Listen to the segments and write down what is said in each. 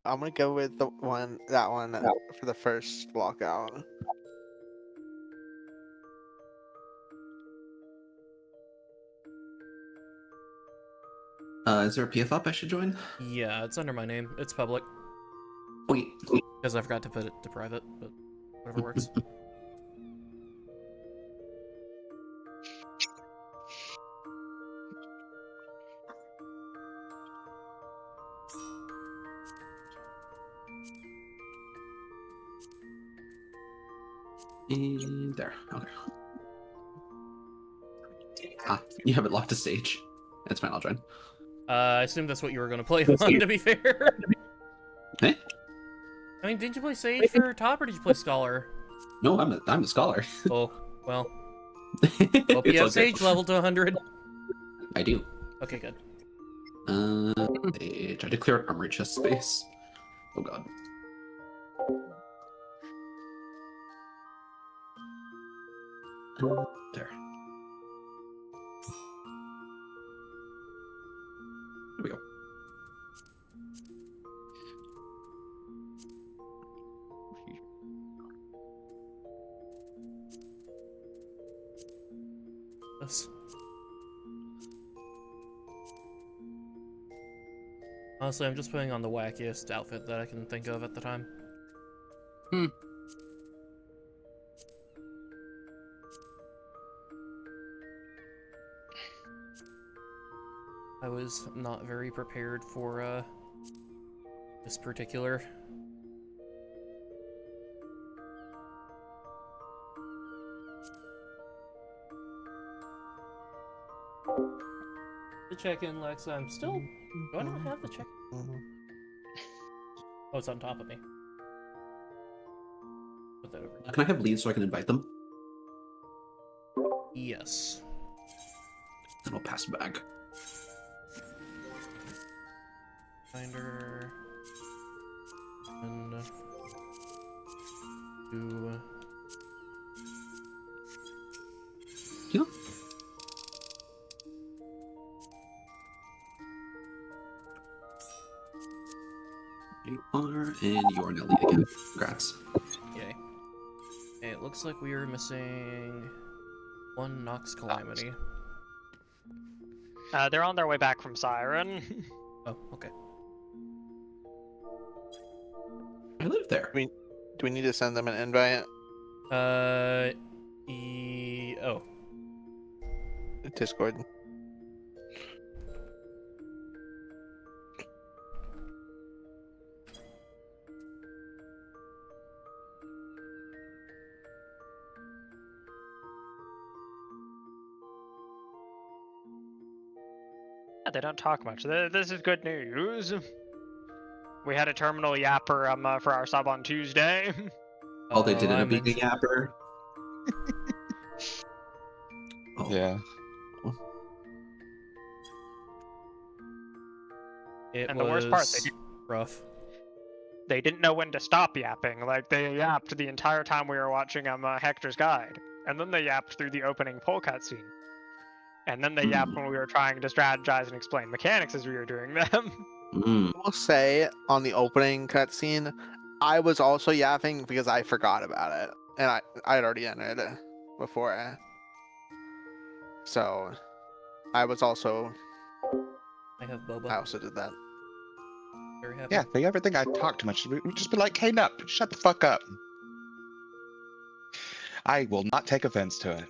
I'm gonna go with that one for the first walkout. Is there a PF up I should join? Yeah, it's under my name. It's public. Wait. Because I forgot to put it to private, but whatever works. And there. Okay. Ah, you haven't locked a stage. That's fine, I'll join. I assume that's what you were going to play on, to be fair. Eh? I mean, didn't you play Sage for top, or did you play Scholar? No, I'm the scholar. Oh, well. Hope you have Sage level to 100. I do. Okay, good. Sage. I did clear an armory chest space. Oh god. There. Here we go. This. Honestly, I'm just putting on the wackiest outfit that I can think of at the time. I was not very prepared for this particular. The check-in, Lex. I'm still. Do I not have the check? Oh, it's on top of me. Put that over. Can I have leads so I can invite them? Yes. Then I'll pass back. Finder. And 2. Yeah. You are, and you are now lead again. Congrats. Yay. Okay, it looks like we are missing 1 Nox Calamity. They're on their way back from Siren. Oh, okay. I live there. Do we need to send them an invite? Oh. Discord. Yeah, they don't talk much. This is good news. We had a terminal yapper for our sub on Tuesday. Oh, they did end up I'm being a yapper. Oh. Yeah. And the worst part, rough. They didn't know when to stop yapping. Like, they yapped the entire time we were watching Hector's Guide. And then they yapped through the opening poll cutscene. And then they yapped when we were trying to strategize and explain mechanics as we were doing them. I will say, on the opening cutscene, I was also yapping because I forgot about it. And I had already entered it before. So, I was also... I have Boba. I also did that. Very happy. Yeah, if they ever think I talk too much, we'd just be like, hey, Nup, shut the fuck up. I will not take offense to it.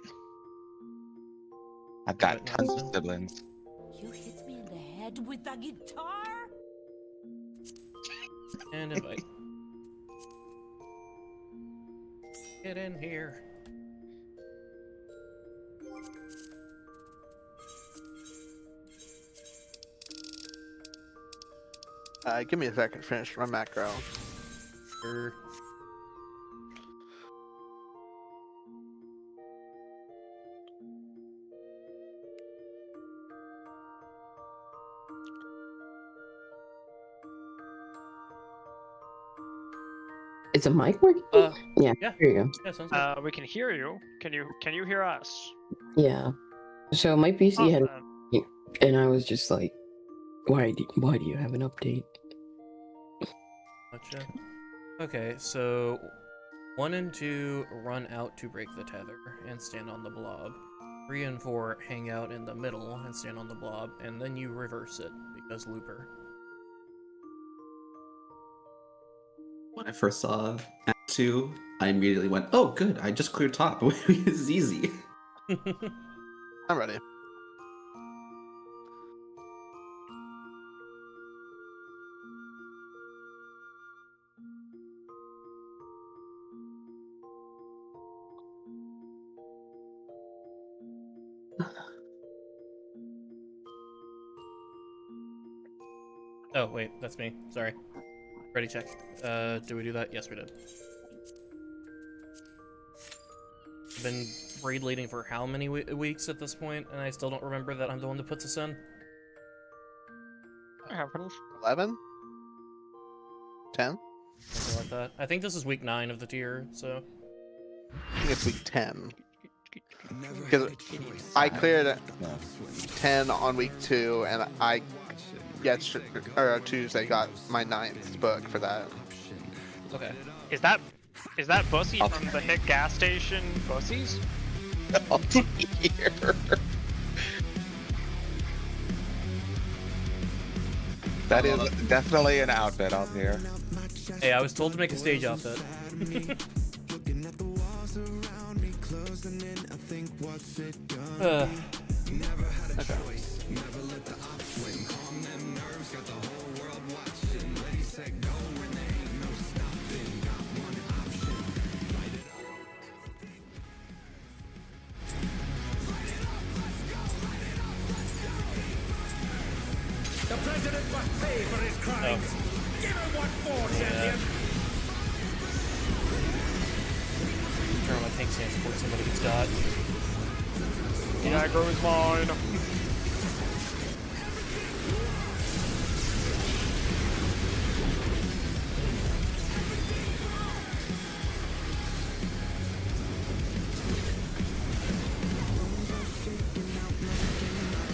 I've got tons of siblings. You hit me in the head with a guitar? And invite. Get in here. Give me a second to finish my macro. Sure. Is a mic working? Yeah, yeah. Here you go. Yeah, sounds good. We can hear you. Can you hear us? Yeah. So my PC had, Awesome. and I was just like, why do you have an update? Gotcha. Okay, so 1 and 2 run out to break the tether and stand on the blob. 3 and 4 hang out in the middle and stand on the blob, and then you reverse it because looper. When I first saw Act 2, I immediately went, "Oh, good! I just cleared top. This is easy." I'm ready. Oh, wait, that's me. Sorry. Ready, check. Did we do that? Yes, we did. I've been raid leading for how many weeks at this point, and I still don't remember that I'm the one that puts us in? It happens. 11? 10? Something like that. I think this is week 9 of the tier, so... I think it's week 10. Because I cleared 10 on week 2, and I Tuesday got my 9th book for that. Okay. Is that Bussy from the hit gas station Bussies? Oh dear. That is definitely an outfit out here. Hey, I was told to make a stage outfit. Okay. The president must pay for his crimes. Give him what for, champion. Turn on my tank stance before somebody gets got. The aggro is mine.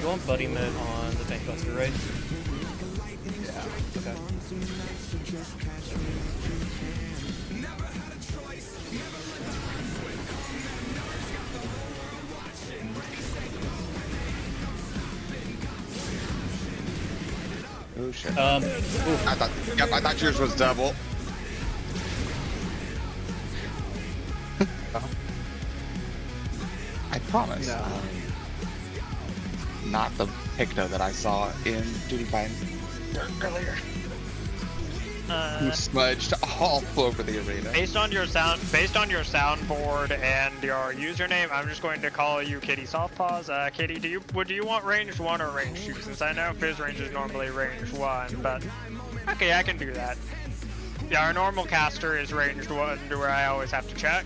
You want buddy mid on the tank buster, right? Yeah. Okay. Oh shit. I thought yours was double. I promise. No. Not the Picto that I saw in Duty Bind earlier. Who smudged all over the arena. Based on your soundboard and your username, I'm just going to call you Kitty Softpaws. Kitty, would you want range 1 or range 2? Since I know Fizz range is normally range 1, but okay, I can do that. Yeah, our normal caster is ranged 1, where I always have to check.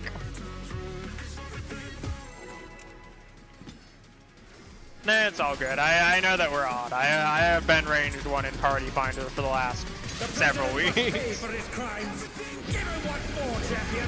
Nah, it's all good. I know that we're odd. I have been ranged 1 in Party Finder for the last several weeks. Pay for his crimes. Give him what for, champion.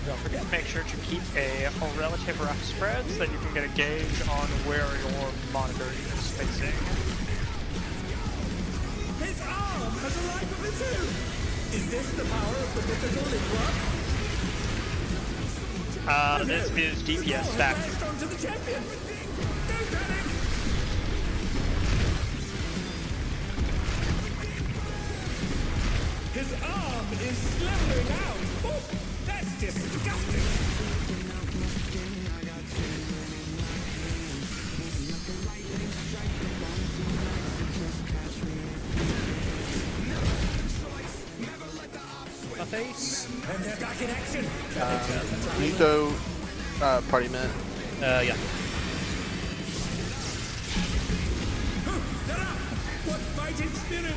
Don't forget, make sure to keep a relative rough spread so that you can get a gauge on where your monitor is facing. His arm has a life of its own. Is this the power of the mythical in This is DPS stack. onto the champion. Don't panic. His arm is slithering out. Oh, that's disgusting. And they're back in action. Nito, party minute. Yeah. They're up. What fighting spirit?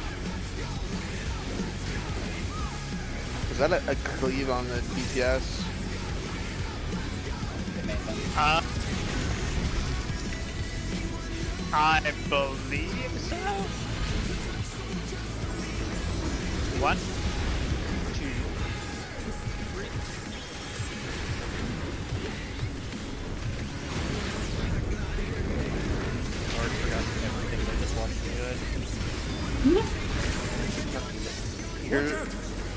Is that a cleave on the BTS? I believe so. 1, 2, 3. I already forgot everything I just watched you guys. Here,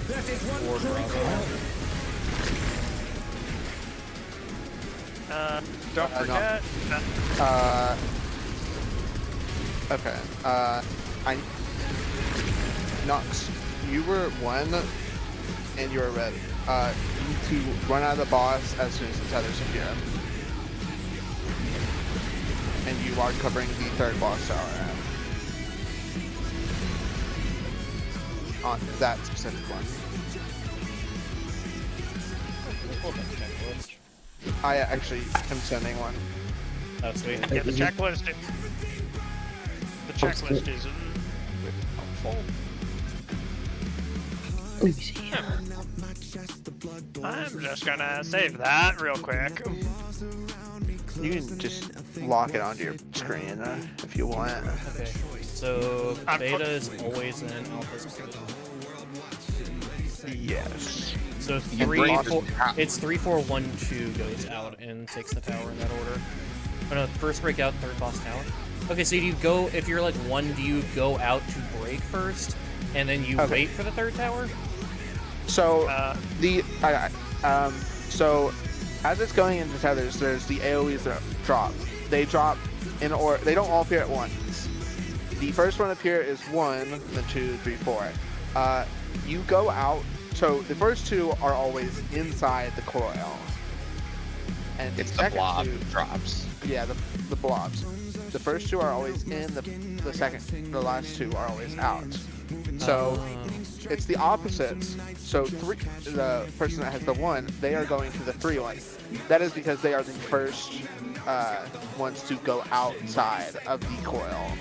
That is one Or cruel Bravo. Don't no. forget. okay. Nox, you were 1, and you were red. You need to run out of the boss as soon as the tethers appear. And you are covering the 3rd boss tower. On that specific one. Pull up that checklist. I actually am sending one. Oh, sweet. Yeah, the checklist. The checklist is helpful. Let me see. I'm just gonna save that real quick. You can just lock it onto your screen if you want. Okay. So beta is always in, alpha's always in. Yes. So it's 3, 4, 1, 2 goes out and takes the tower in that order. Oh no, first break out, 3rd boss tower. Okay, so do you go, if you're like 1, do you go out to break first, and then you wait for the 3rd tower? So so as it's going into tethers, there's the AoEs that drop. They drop in order. They don't all appear at once. The first one to appear is 1, then 2, 3, 4. You go out. So the first 2 are always inside the coil. And It's the second blob 2 drops. Yeah, the blobs. The first 2 are always in. The last 2 are always out. So it's the opposites. So the person that has the 1, they are going to the 3 one. That is because they are the first ones to go outside of the coil.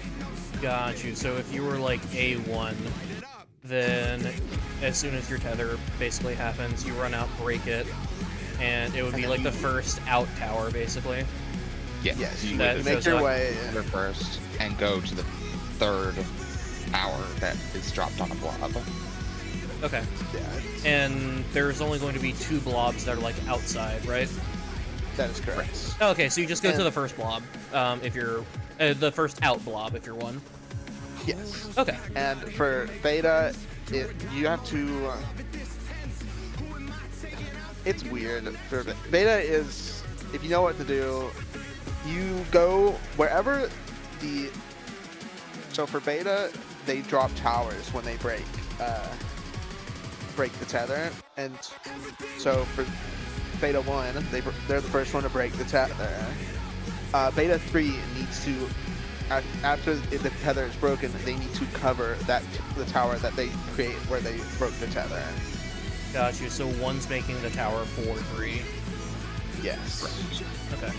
Got you. So if you were like A1, then as soon as your tether basically happens, you run out, break it, and it would be like the first out tower, basically. Yes. Yes, You that would make your way. go first and go to the 3rd tower that is dropped on a blob. Okay. Yeah, And there's only going to be 2 blobs that are like outside, right? that is correct. Oh, okay, so you just go to And- the first blob, if you're the first out blob if you're 1. Yes. Okay. And for beta, you have to. It's weird. For beta is, if you know what to do, you go wherever the. So for beta, they drop towers when they break the tether, and so for beta 1, they're the first one to break the tether. Beta 3 needs to. After the tether is broken, they need to cover the tower that they create where they broke the tether. Got you. So 1's making the tower for 3. Yes. Okay.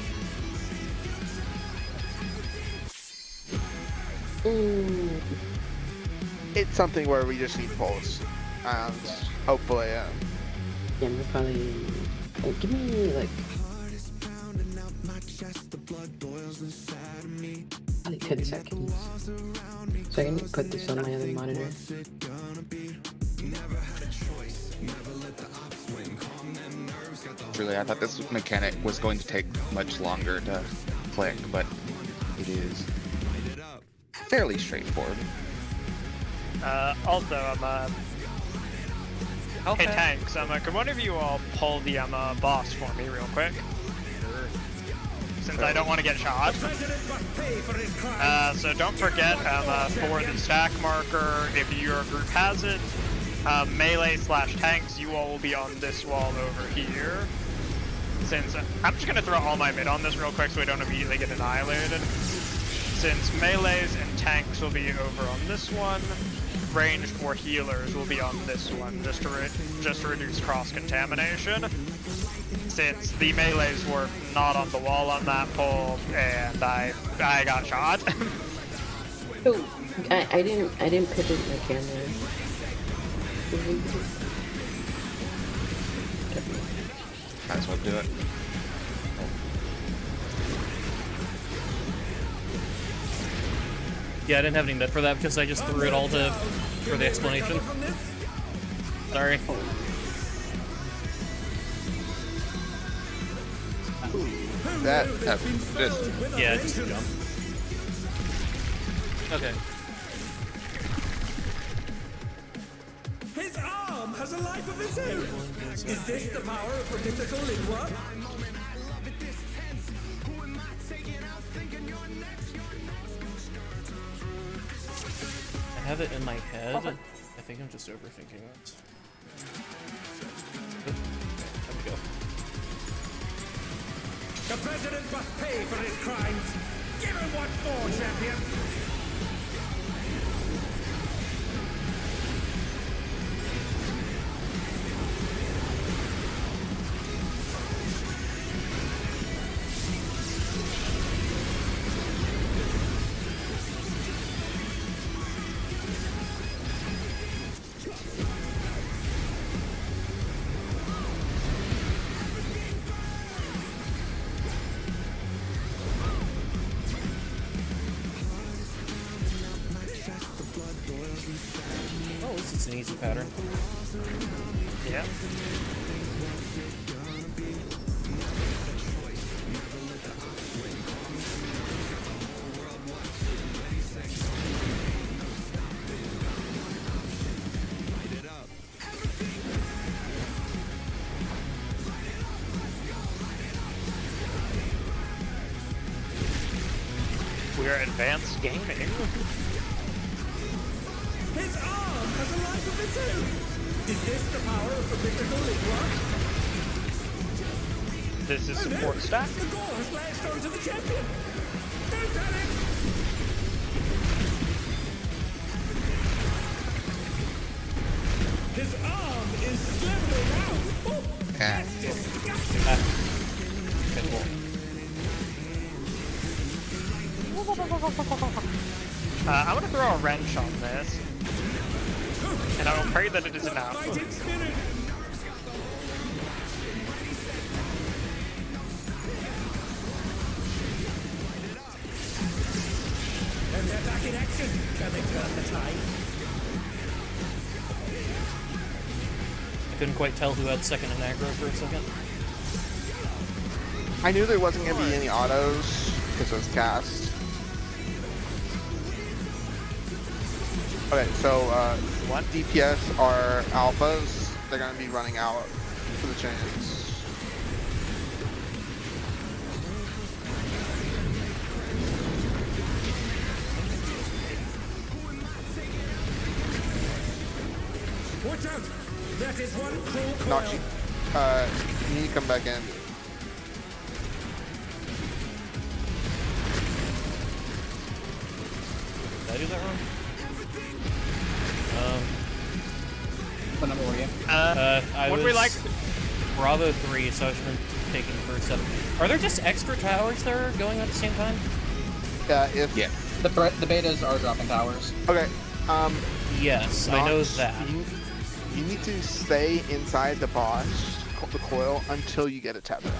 It's something where we just need pulse, and hopefully, Yeah, we'll probably. Oh, give me like. Like 10 seconds. So I can put this on my other monitor. Truly, I thought this mechanic was going to take much longer to click, but it is fairly straightforward. Also, hey Okay. tanks, could one of you all pull the boss for me real quick? Since I don't want to get shot. president must pay for his crimes. So don't forget, for the stack marker, if your group has it, melee/tanks, you all will be on this wall over here. Since I'm just gonna throw all my mid on this real quick so we don't immediately get annihilated. Since melees and tanks will be over on this one, ranged or healers will be on this one, just to reduce cross-contamination. Since the melees were not on the wall on that pole, and I got shot. Oh, I didn't put it in my camera. Might as well do it. Yeah, I didn't have any mid for that because I just threw it all for the explanation. Sorry. That This. Yeah, just a jump. Okay. His arm has a life of its own. Is this the power of political linwork? I have it in my head. I think I'm just overthinking it. There we go. The president must pay for his crimes. Give him what for, champion. Oh, this is an easy pattern. Yeah. We're advanced gaming. His arm has a life of its own. Is this the power of political linwork? This is support stack. The gore has latched onto the champion. Don't panic. His arm is slithering out. Oh, Yeah. that's disgusting. Okay, cool. I'm gonna throw a wrench on this. And I will pray that it is enough. Fighting spirit. And they're back in action. Can they turn the tide? I couldn't quite tell who had second in aggro for a second. I knew there wasn't gonna be any autos because it was cast. Okay, so What? DPS are alphas. They're gonna be running out for the chains. Watch out! That is one cruel coil. Noxy, you need to come back in. Did I do that wrong? What number were you? I would was we like- Bravo 3, so I should have been taking first 7. Are there just extra towers there going at the same time? If Yeah. The betas are dropping towers. Okay, Yes, I know Nox, that. You need to stay inside the boss, the coil, until you get a tether.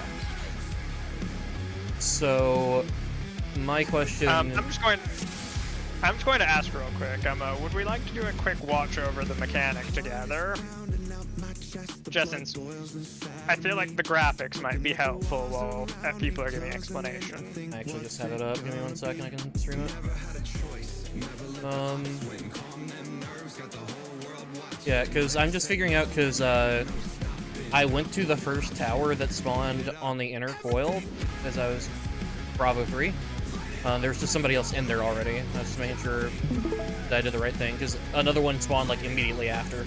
So, my question... I'm just going to ask real quick. Would we like to do a quick watch over the mechanic together? Just since I feel like the graphics might be helpful while people are giving explanation. I actually just have it up. Give me 1 second, I can stream it. Yeah, because I'm just figuring out, because I went to the first tower that spawned on the inner coil, as I was Bravo 3. There's just somebody else in there already. I was just making sure that I did the right thing, because another one spawned, like, immediately after.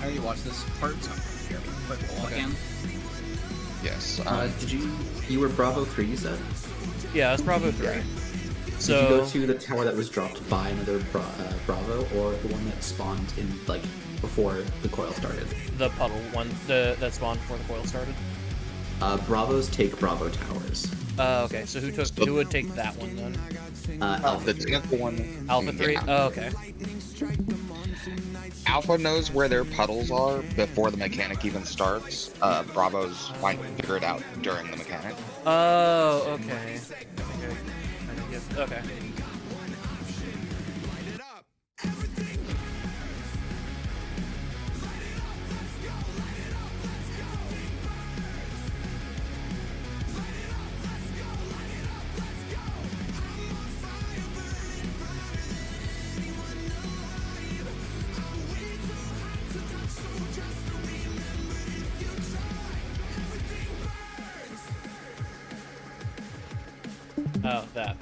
I already watched this part, so here, quick wall Okay. again. Yes. Did you were Bravo 3, you said? Yeah, it's Bravo 3. So Did you go to the tower that was dropped by another Bravo, or the one that spawned in like before the coil started? the puddle one, that spawned before the coil started. Bravos take Bravo towers. Okay. So who would take that one then? Alpha. The technical one. Alpha 3? Yeah. Oh, okay. Alpha knows where their puddles are before the mechanic even starts. Bravo's might figure it out during the mechanic. Oh, okay. Okay. Oh, that.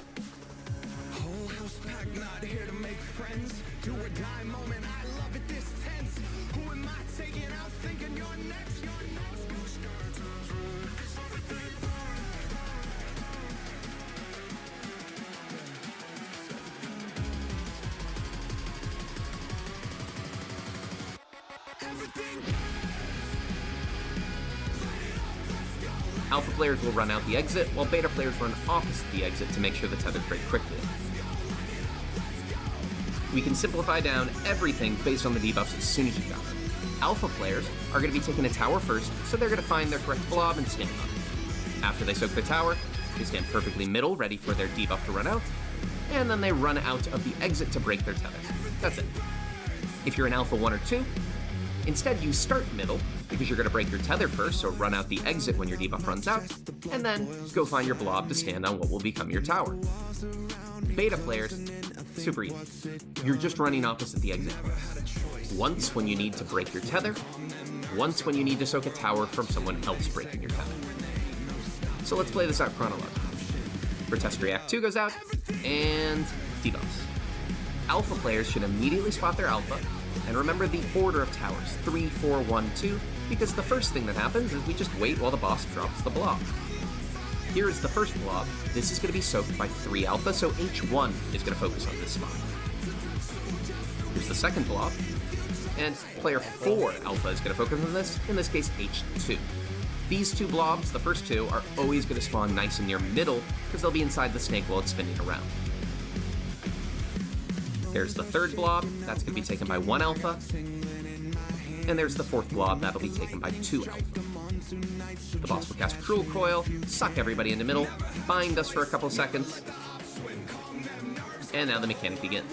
Alpha players will run out the exit, while beta players run opposite the exit to make sure the tethers break quickly. We can simplify down everything based on the debuffs as soon as you got them. Alpha players are going to be taking a tower first, so they're going to find their correct blob and stand on it. After they soak the tower, they stand perfectly middle, ready for their debuff to run out, and then they run out of the exit to break their tether. That's it. If you're an Alpha 1 or 2, instead you start middle, because you're going to break your tether first, so run out the exit when your debuff runs out, and then go find your blob to stand on what will become your tower. Beta players, super easy. You're just running opposite the exit first. Once when you need to break your tether, once when you need to soak a tower from someone else breaking your tether. So let's play this out chronologically. Protest React 2 goes out, and debuffs. Alpha players should immediately spot their alpha, and remember the order of towers, 3, 4, 1, 2, because the first thing that happens is we just wait while the boss drops the blob. Here is the first blob. This is going to be soaked by 3 alpha, so H1 is going to focus on this spot. Here's the second blob, and player 4 alpha is going to focus on this, in this case H2. These 2 blobs, the first 2, are always going to spawn nice and near middle, because they'll be inside the snake while it's spinning around. There's the third blob, that's going to be taken by 1 alpha. And there's the fourth blob, that'll be taken by 2 alpha. The boss will cast Cruel Coil, suck everybody into middle, bind us for a couple seconds. And now the mechanic begins.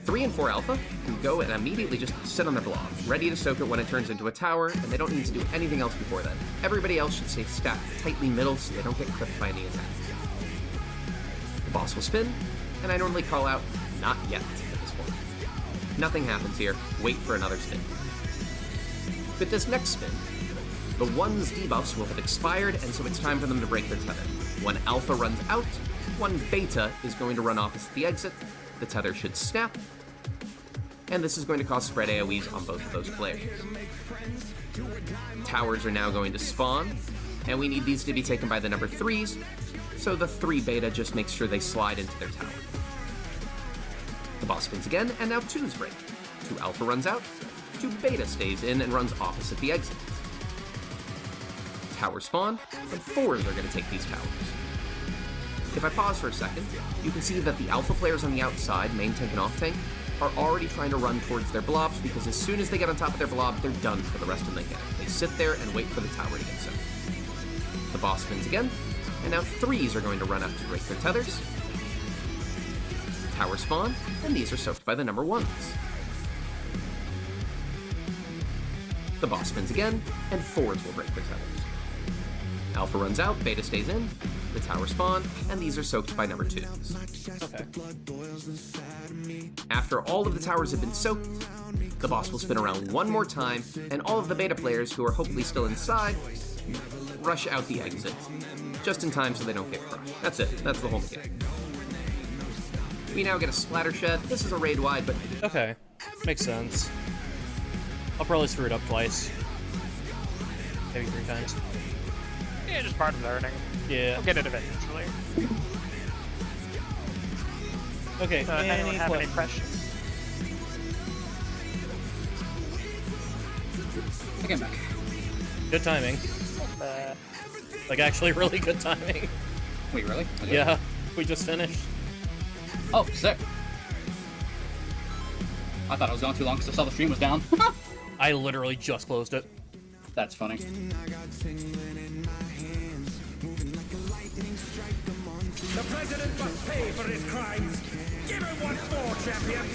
3 and 4 alpha can go and immediately just sit on their blob, ready to soak it when it turns into a tower, and they don't need to do anything else before then. Everybody else should stay stacked tightly middle so they don't get clipped by any attacks. The boss will spin, and I normally call out not yet at this point. Nothing happens here. Wait for another spin. With this next spin, the 1's debuffs will have expired, and so it's time for them to break their tether. When alpha runs out, 1 beta is going to run opposite the exit. The tether should snap, and this is going to cause spread AoEs on both of those players. Towers are now going to spawn, and we need these to be taken by the number 3s, so the 3 beta just makes sure they slide into their tower. The boss spins again, and now 2's break. 2 alpha runs out, 2 beta stays in and runs opposite the exit. Towers spawn, and 4s are going to take these towers. If I pause for a second, you can see that the alpha players on the outside, main tank and off tank, are already trying to run towards their blobs because as soon as they get on top of their blob, they're done for the rest of the game. They sit there and wait for the tower to get soaked. The boss spins again, and now 3s are going to run up to break their tethers. Tower spawn, and these are soaked by the number 1s. The boss spins again, and 4s will break their tethers. Alpha runs out, beta stays in, the tower spawn, and these are soaked by number 2s. Okay. After all of the towers have been soaked, the boss will spin around one more time, and all of the beta players who are hopefully still inside rush out the exit, just in time so they don't get crushed. That's it. That's the whole game. We now get a splatter shed. This is a raid wide, but Okay. Makes sense. I'll probably screw it up twice. Maybe 3 times. Yeah, just part of learning. Yeah. We'll get it eventually. Okay, Anyone have any questions? I get back. Good timing. Like, actually really good timing. Wait, really? I did? Yeah, we just finished. Oh, sick. I thought it was going too long because I saw the stream was down. I literally just closed it. That's funny. The president must pay for his crimes. Give him once more, champion.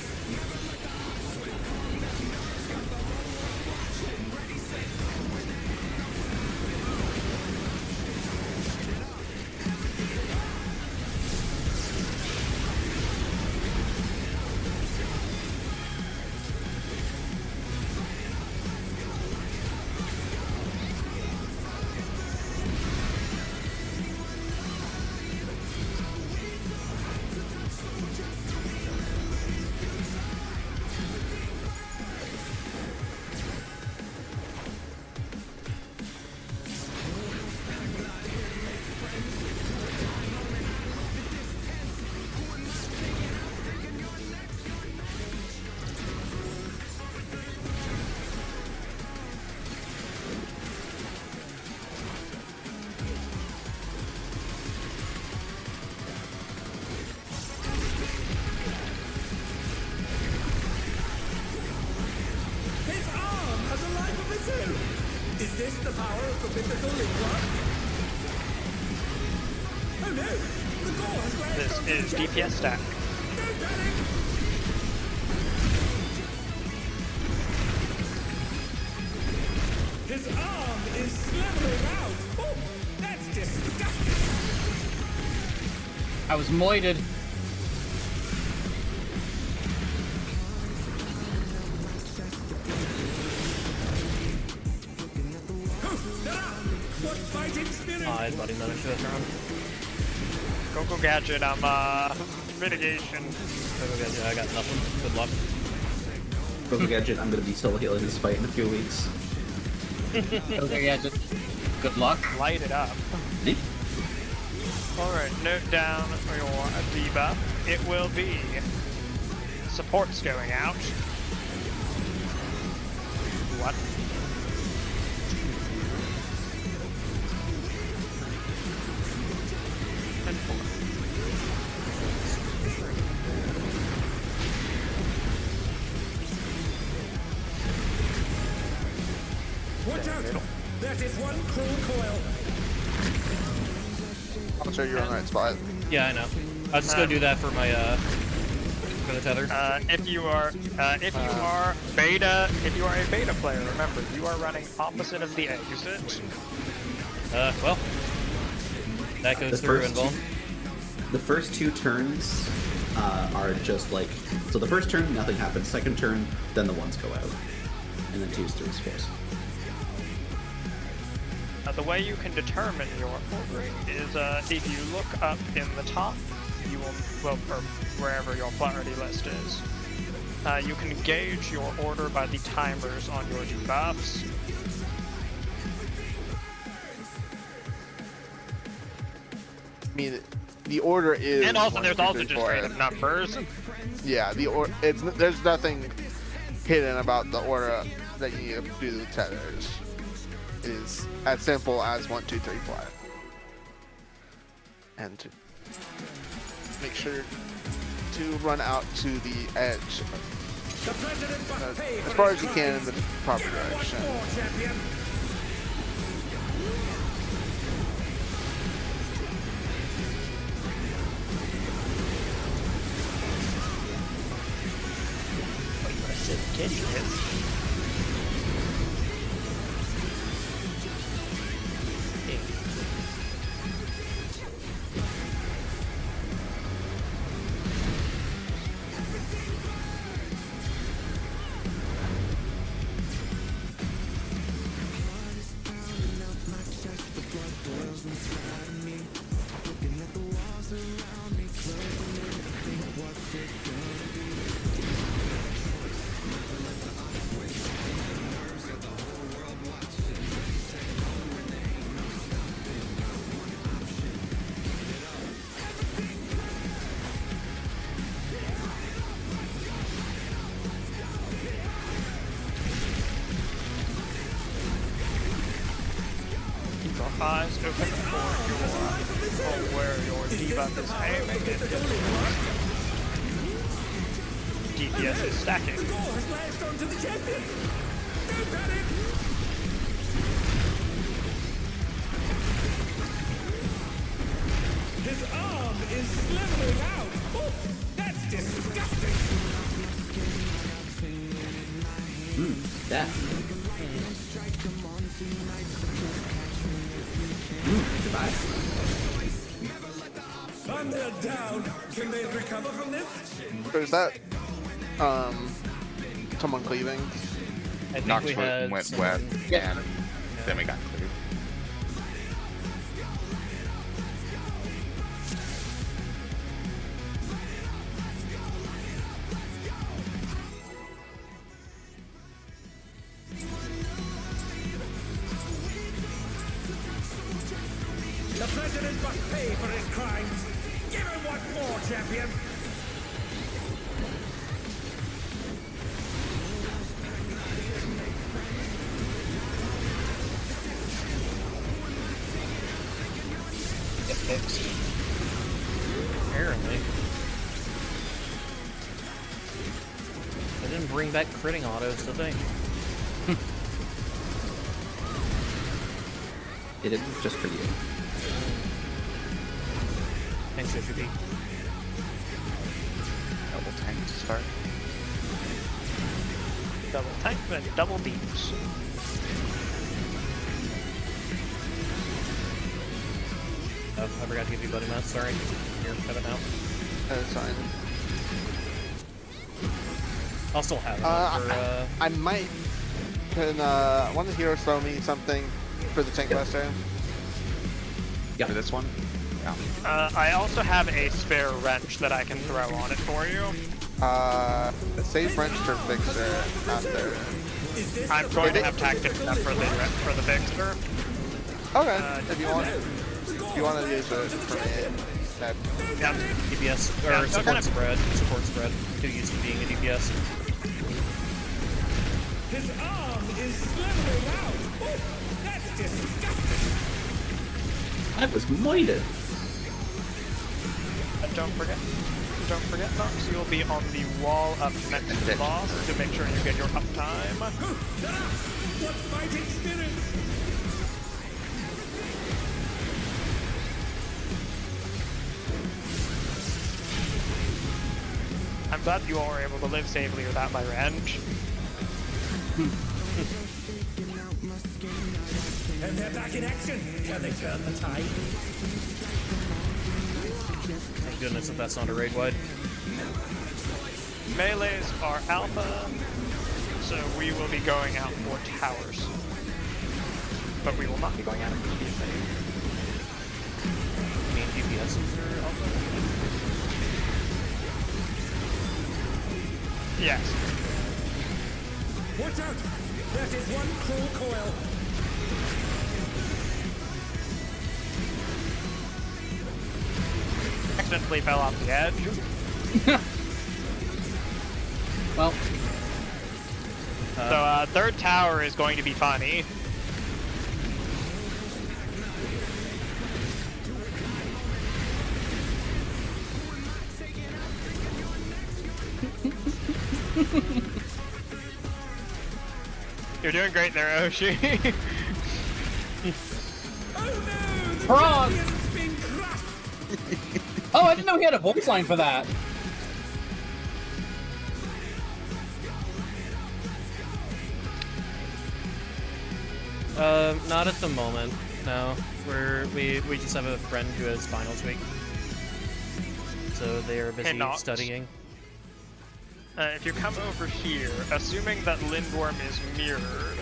His arm has a life of its own. Is this the power of the mythical lingua? Oh no! The gore has lashed This onto is the DPS stack. Don't panic! His arm is slithering out! Oh, that's disgusting! I was moited. What fighting spirit! Ah, his buddy managed to round. Go gadget, I'm mitigation. Okay, I got nothing. Good luck. Broken Gadget, I'm gonna be solo healing this fight in a few weeks. Okay, yeah, just good luck. Light it up. Eh? Alright, note down your debuff. It will be supports going out. What? And 4. Watch out! That is one cruel coil. I'll show you're on the right spot. Yeah, I know. I was just gonna do that for my, for the tether. If you are beta, if you are a beta player, remember you are running opposite of the exit. Well, that goes through and boom. The first 2 turns are just like, so the first turn nothing happens, second turn then the ones go out, and then 2s, 3s, 4s. The way you can determine your ordering is if you look up in the top, you will, well, or wherever your priority list is, you can gauge your order by the timers on your debuffs. I mean, the order is. And also, 1, there's 2, also 3, just 4. straight up numbers. Yeah, there's nothing hidden about the order that you need to do the tethers. It is as simple as 1, 2, 3, 4. And to make sure to run out to the edge as far as you can in the proper direction. your eyes open for where your debuff is aiming and DPS is stacking. The ball has lashed onto the champion. Don't panic. His arm is slithering out. Oh, that's disgusting. That. Goodbye. Thunder down. Can they recover from this? Or is that someone cleaving? I think Nox we had went someone- wet, and then we got cleared. The president must pay for his crimes. Give him what for, champion. Get fixed. Apparently. I didn't bring back critting autos, did they? It is just for you. Thanks, HB. Double tank to start. Double tank and double beams. Oh, I forgot to give you buddy math, sorry. Here, have it now. That's fine. I'll still have it for, I might. Can one of the heroes throw me something for the tank buster? Yeah. For this one? Yeah. I also have a spare wrench that I can throw on it for you. Save wrench for fixer after. I'm going to have tactics up for the fixer. Okay, if you want to use it for me, that Yeah. DPS, or Yeah, support kind of- spread. Support spread. Too used to being a DPS. His arm is slithering out. Oh, that's disgusting. I was moited. And don't forget, Nox, you'll be on the wall up next to the boss to make sure you get your uptime. What fighting spirit? I'm glad you all were able to live safely without my wrench. And they're back in action. Can they turn the tide? Thank goodness that that's not a raid wide. Melees are alpha, so we will be going out for towers. But we will not be going out immediately. I mean, DPS are alpha? Yes. Watch out! That is one cruel coil. Accidentally fell off the edge. Well, So third tower is going to be funny. You're doing great there, Oshi. Prog! Oh, I didn't know he had a voice line for that. Not at the moment. No, we just have a friend who has finals week, so they are busy Nox. studying. If you come over here, assuming that Lindworm is mirrored,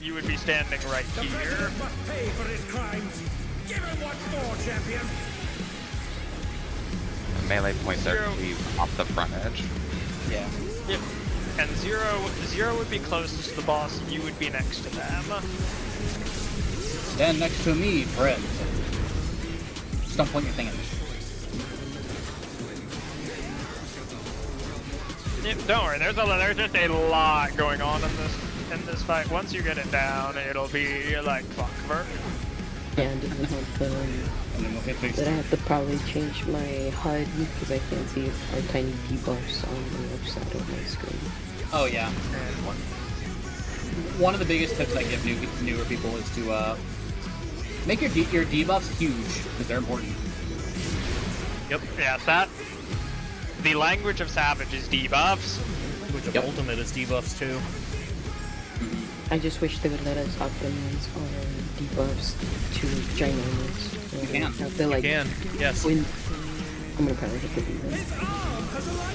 you would be standing right The here. president must pay for his crimes. Give him what for, champion. The melee points are Zero. to be off the front edge. Yeah. Yep. And zero would be closest to the boss. You would be next to them. Stand next to me, friend. Just don't point your thing at me. Yep, don't worry. There's just a lot going on in this fight. Once you get it down, it'll be like clockwork. Yeah, it doesn't help that I have to probably change my HUD because I can't see our tiny debuffs on the left side of my screen. Oh yeah. One of the biggest tips I give newer people is to make your debuffs huge because they're important. Yep. Yeah, that. The language of Savage is debuffs. Which of Ultimate is debuffs too. I just wish they would let us optimize our debuffs to ginormous. You can. You can. Yes. I'm gonna probably have to do that.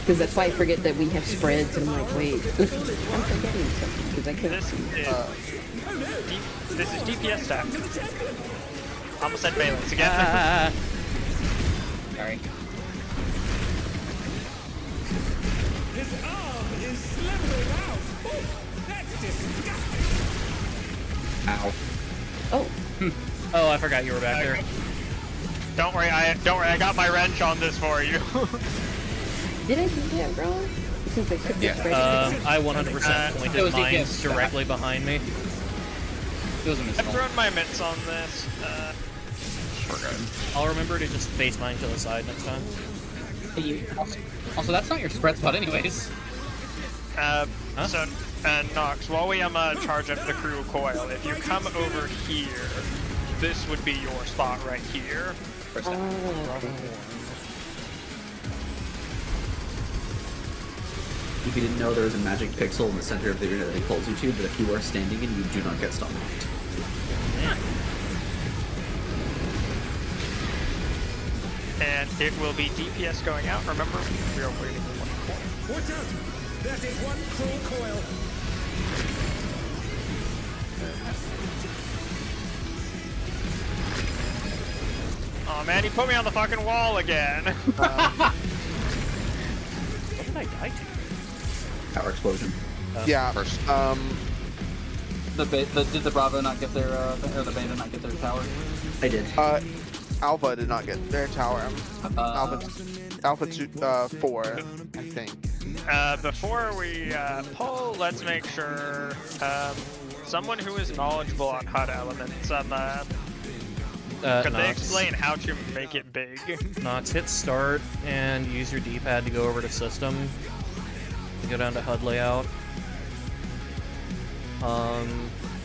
Because that's why I forget that we have spreads, and I'm like, wait, I'm forgetting something because I can't see. This is DPS stack. Almost said Valence again. Sorry. His arm is slithering out. Oh, that's disgusting. Ow. Oh. Oh, I forgot you were back there. Don't worry, I got my wrench on this for you. Did I do that wrong? Since I took this right I 100% pointed mine directly behind me. It was a I've mistake. thrown my mitts on this. I'll remember to just face mine to the side next time. Also, that's not your spread spot anyways. So, Nox, while we charge up the crew coil, if you come over here, this would be your spot right here. Oh, okay. If you didn't know, there is a magic pixel in the center of the arena that he pulls you to, but if you are standing in, you do not get stun locked. And it will be DPS going out. Remember, we are waiting for one coil. Watch out! That is one cruel coil. Oh man, he put me on the fucking wall again. What did I die to? Power explosion. Yeah. First. Did the Bravo not get their or the Beta not get their tower? I did. Alpha did not get their tower. Alpha 4, I think. Before we pull, let's make sure someone who is knowledgeable on HUD elements. Could they explain how to make it big? Nox, hit start and use your D-pad to go over to system. Go down to HUD layout.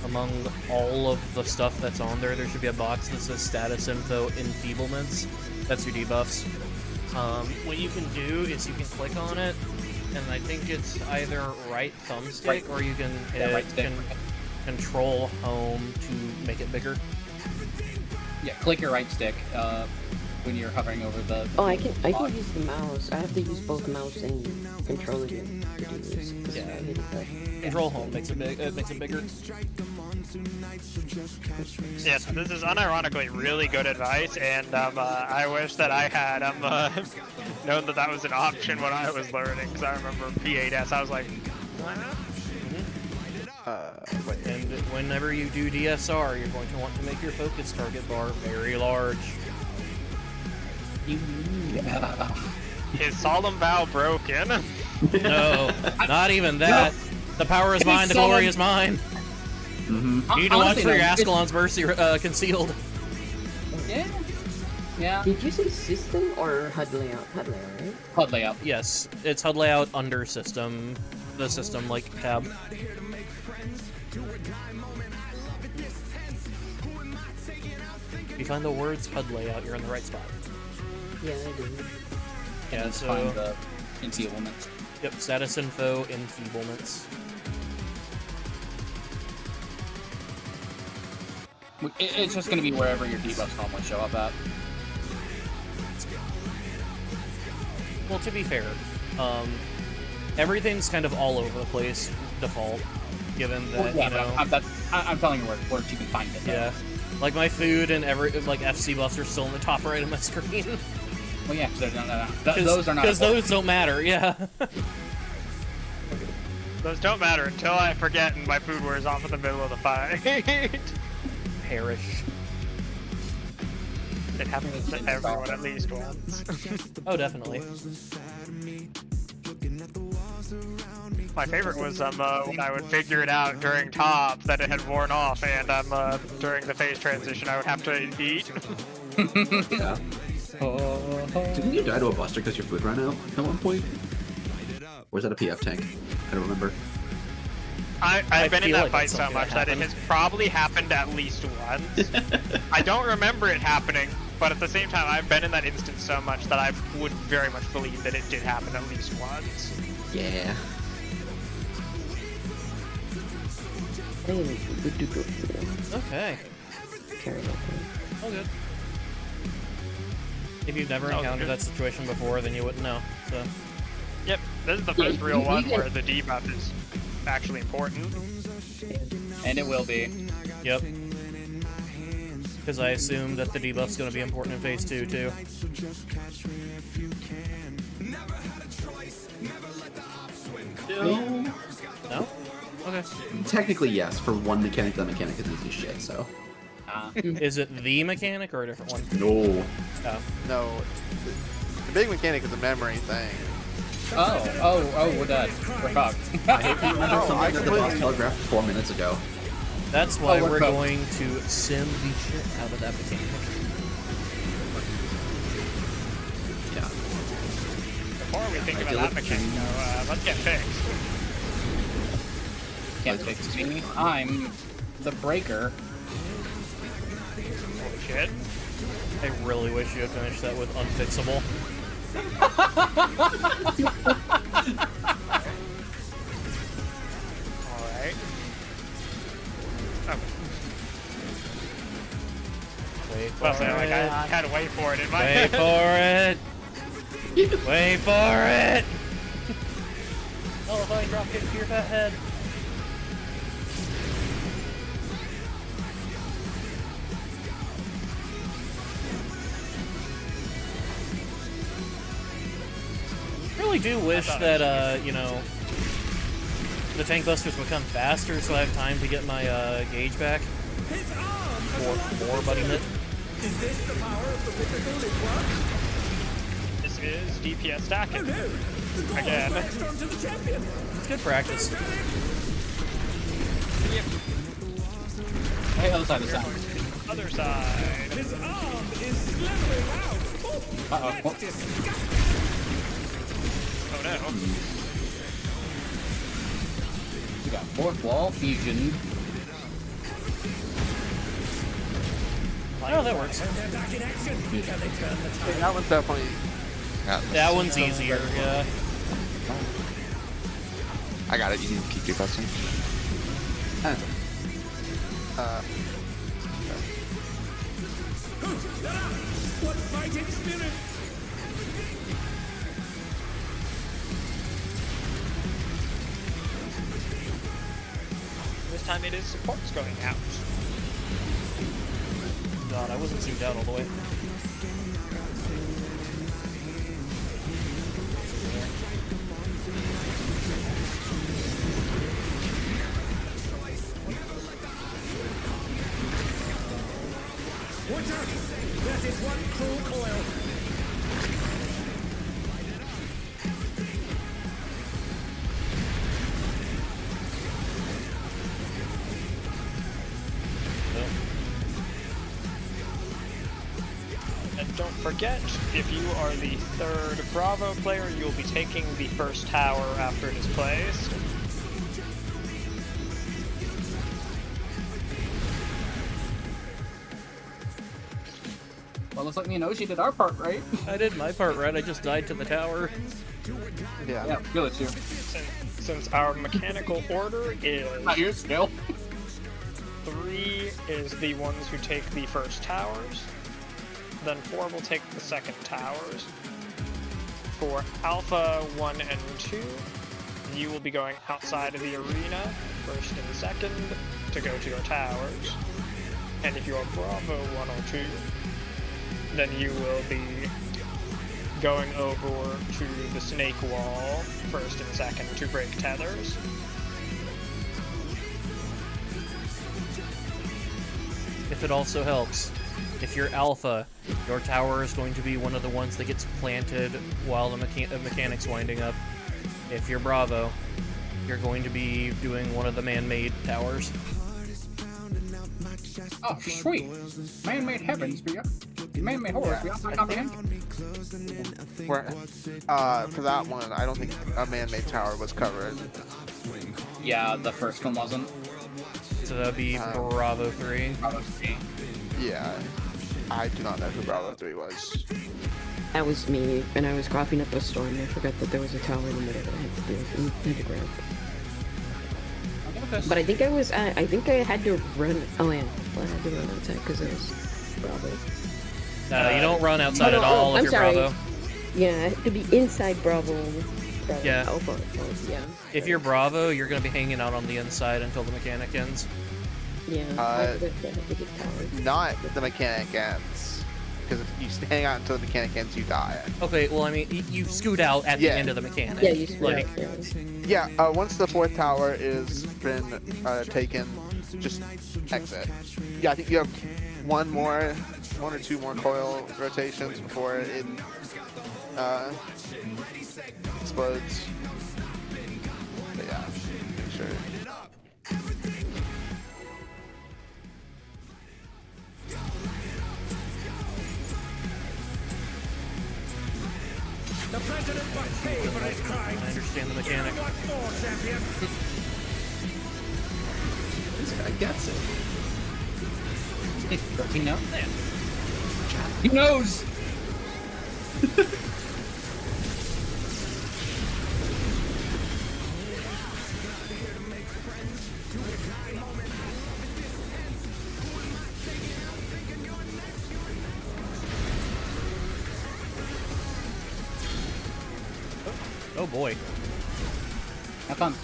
Among all of the stuff that's on there, there should be a box that says status info enfeeblements. That's your debuffs. What you can do is you can click on it, and I think it's either right thumbstick or you can hit control home to make it bigger. Yeah, click your right stick when you're hovering over the. Oh, I can use the mouse. I have to use both mouse and controller to do this. Yeah. Control home makes it big. It makes it bigger. Yes, this is unironically really good advice, and I wish that I had known that that was an option when I was learning. Because I remember P8S, I was like, why not? And whenever you do DSR, you're going to want to make your focus target bar very large. Is Solemn Vow broken? No, not even that. The power is mine, the glory is mine. Mm-hmm. You need to watch for your Ascalon's Mercy concealed. Yeah. Yeah. Did you say system or HUD layout? HUD layout, right? HUD layout. Yes, it's HUD layout under system. The system, like, tab. If you find the words HUD layout, you're in the right spot. Yeah, I do. Yeah, so... find the enfeeblements. Yep, status info, enfeeblements. It's just going to be wherever your debuffs normally show up at. Well, to be fair, everything's kind of all over the place, default, given that, you know... I'm telling you where you can find it. Yeah. Like, my food and like, FC buffs are still in the top right of my screen. Well, yeah, those are not... Because those don't matter, yeah. Those don't matter until I forget and my food wears off in the middle of the fight. Perish. It happens to everyone at least once. Oh, definitely. My favorite was when I would figure it out during top that it had worn off, and during the phase transition I would have to eat. Yeah. Didn't you die to a buster because your food ran out at one point? Or was that a PF tank? I don't remember. I've been in feel that like fight that's so something much that it happened. has probably happened at least once. I don't remember it happening, but at the same time, I've been in that instance so much that I would very much believe that it did happen at least once. Yeah. Okay. Carry that thing. All good. If you've never Oh, encountered good. that situation before, then you wouldn't know. So. Yep, this is the first real one where the debuff is actually important. And it will be. Yep. Because I assume that the debuff's going to be important in phase 2 too. No. No? Okay. Technically, yes. For one mechanic, that mechanic is easy shit, so. Is it the mechanic or a different one? No. Oh. No, the big mechanic is a memory thing. We're done. We're fucked. I hate to remember Oh, something I that the boss completely- telegraphed 4 minutes ago. That's why we're we're cooked. going to sim the shit out of that mechanic. Yeah. Before we think I about do that it. mechanic, though, let's get fixed. Can't fix me. I'm the breaker. Holy shit. I really wish you had finished that with unfixable. Alright. Oh, Wait for well, so, like, I it. had to wait for it in my Wait head. for it. Wait for it. Oh, if I drop kick to your fat head. Really do wish that, you know, the tank busters become faster so I have time to get my gauge back. His arm More buddy mitt. Is this the power of the mythical Liquor? This is DPS stacking. Oh no! The dwarf Again. latched onto the champion! It's good practice. Hey, other side of the sound. Other side. His arm is slithering out! Oh, Uh-oh. that's disgusting! Oh no. We got fourth wall fusion. Oh, that works. And they're back in action! Can they turn the tide? That one's definitely. That one's easier, yeah. I got it. You can keep your question. What fighting spirit! This time it is supports going out. God, I wasn't zoomed out all the way. Watch out! That is one cruel coil! And don't forget, if you are the third Bravo player, you'll be taking the first tower after it is placed. Well, looks like me and Oshi did our part, right? I did my part right, I just died to the tower. Yeah. Yeah, feel it too. Since our mechanical order is Not you still. 3 is the ones who take the first towers, then 4 will take the second towers. For Alpha 1 and 2, you will be going outside of the arena, first and second, to go to your towers. And if you are Bravo 1 or 2, then you will be going over to the snake wall, first and second, to break tethers. If it also helps, if you're Alpha, your tower is going to be one of the ones that gets planted while the mechanic's winding up. if you're Bravo, you're going to be doing one of the man-made towers. Oh, sweet. Man-made heavens, man-made horrors, we also comprehend. For that one, I don't think a man-made tower was covered. Yeah, the first one wasn't. So that'd be Bravo 3. Bravo 3. Yeah, I do not know who Bravo 3 was. That was me, and I was coughing up a storm. I forgot that there was a tower in the middle that I had to do. I had to grab. Okay. But I think I think I had to run. Oh yeah, well, I had to run outside because it was Bravo. No, you don't run outside at all if I'm you're sorry. Bravo. Yeah, I had to be inside Bravo. Yeah. Alpha. Yeah. If you're Bravo, you're going to be hanging out on the inside until the mechanic ends. Yeah. I had to get tower. Not the mechanic ends. Because if you hang out until the mechanic ends, you die. Okay, well, I mean, you scoot out at the end of the mechanic. Yeah, you scoot out, Yeah, once the 4th tower is been taken, just exit. Yeah, I think you have one or two more coil rotations before it explodes. But yeah, make sure. The president must pay for his crimes. I understand the mechanic. What more, champion? This guy gets it. Does he know? He knows! Oh boy. Have fun.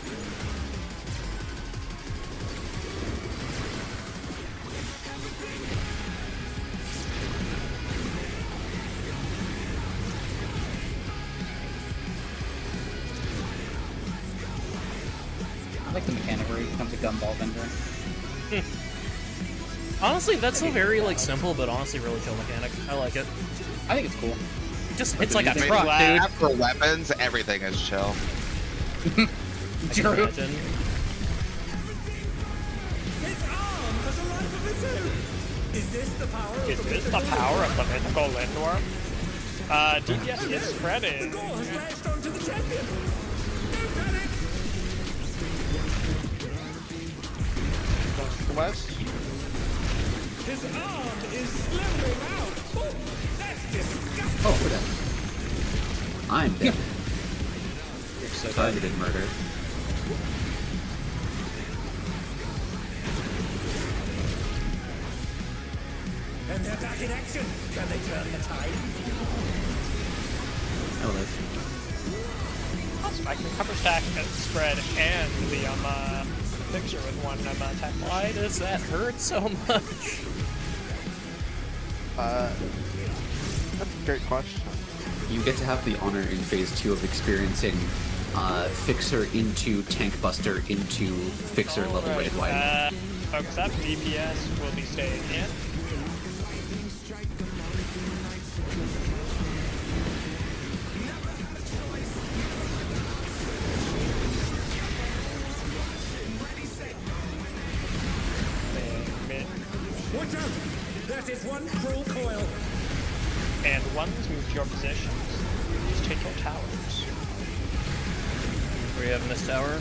I like the mechanic where he becomes a gumball vendor. Honestly, that's a very simple but honestly really chill mechanic. I like it. I think it's cool. It's like a I mean, truck, dude. For weapons, everything is chill. I can imagine. His arm has a life of its own. Is this the power of Is this the power of the mythical Lindworm? DPS is spreading. The goal has lashed onto the champion. Don't panic. West? His arm is slithering out. Oh, that's disgusting. Oh, we're dead. I'm dead. You're so Targeted murder. And they're back in action. Can they turn the tide? Oh, that's... I can cover stack and spread and the fixture with one attack. Why does that hurt so much? That's a great question. You get to have the honor in phase 2 of experiencing Fixer into Tank Buster into Fixer level rated wide. Folks up, DPS will be staying in. Watch out! That is one cruel coil. And ones move to your positions. Just take your towers. We have Miss Tower.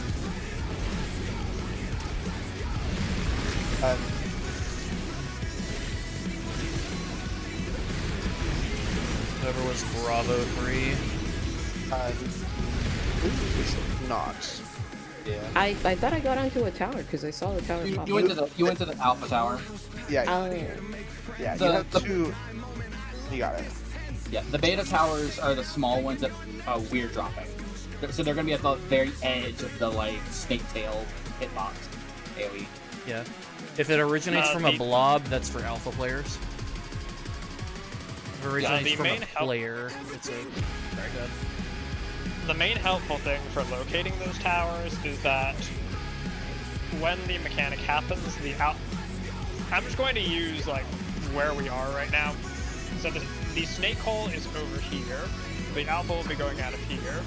Whoever was Bravo 3. It's not. Yeah. I thought I got onto a tower because I saw the tower pop You went to the Alpha Tower. Yeah. Yeah. You have two. You got it. Yeah, the beta towers are the small ones that we're dropping. So they're gonna be at the very edge of the snake tail hitbox AoE. Yeah. If it originates from a blob, that's for alpha players. If it originates from a player, it's a very good. The main helpful thing for locating those towers is that when the mechanic happens, I'm just going to use where we are right now. So the snake hole is over here. The alpha will be going out of here.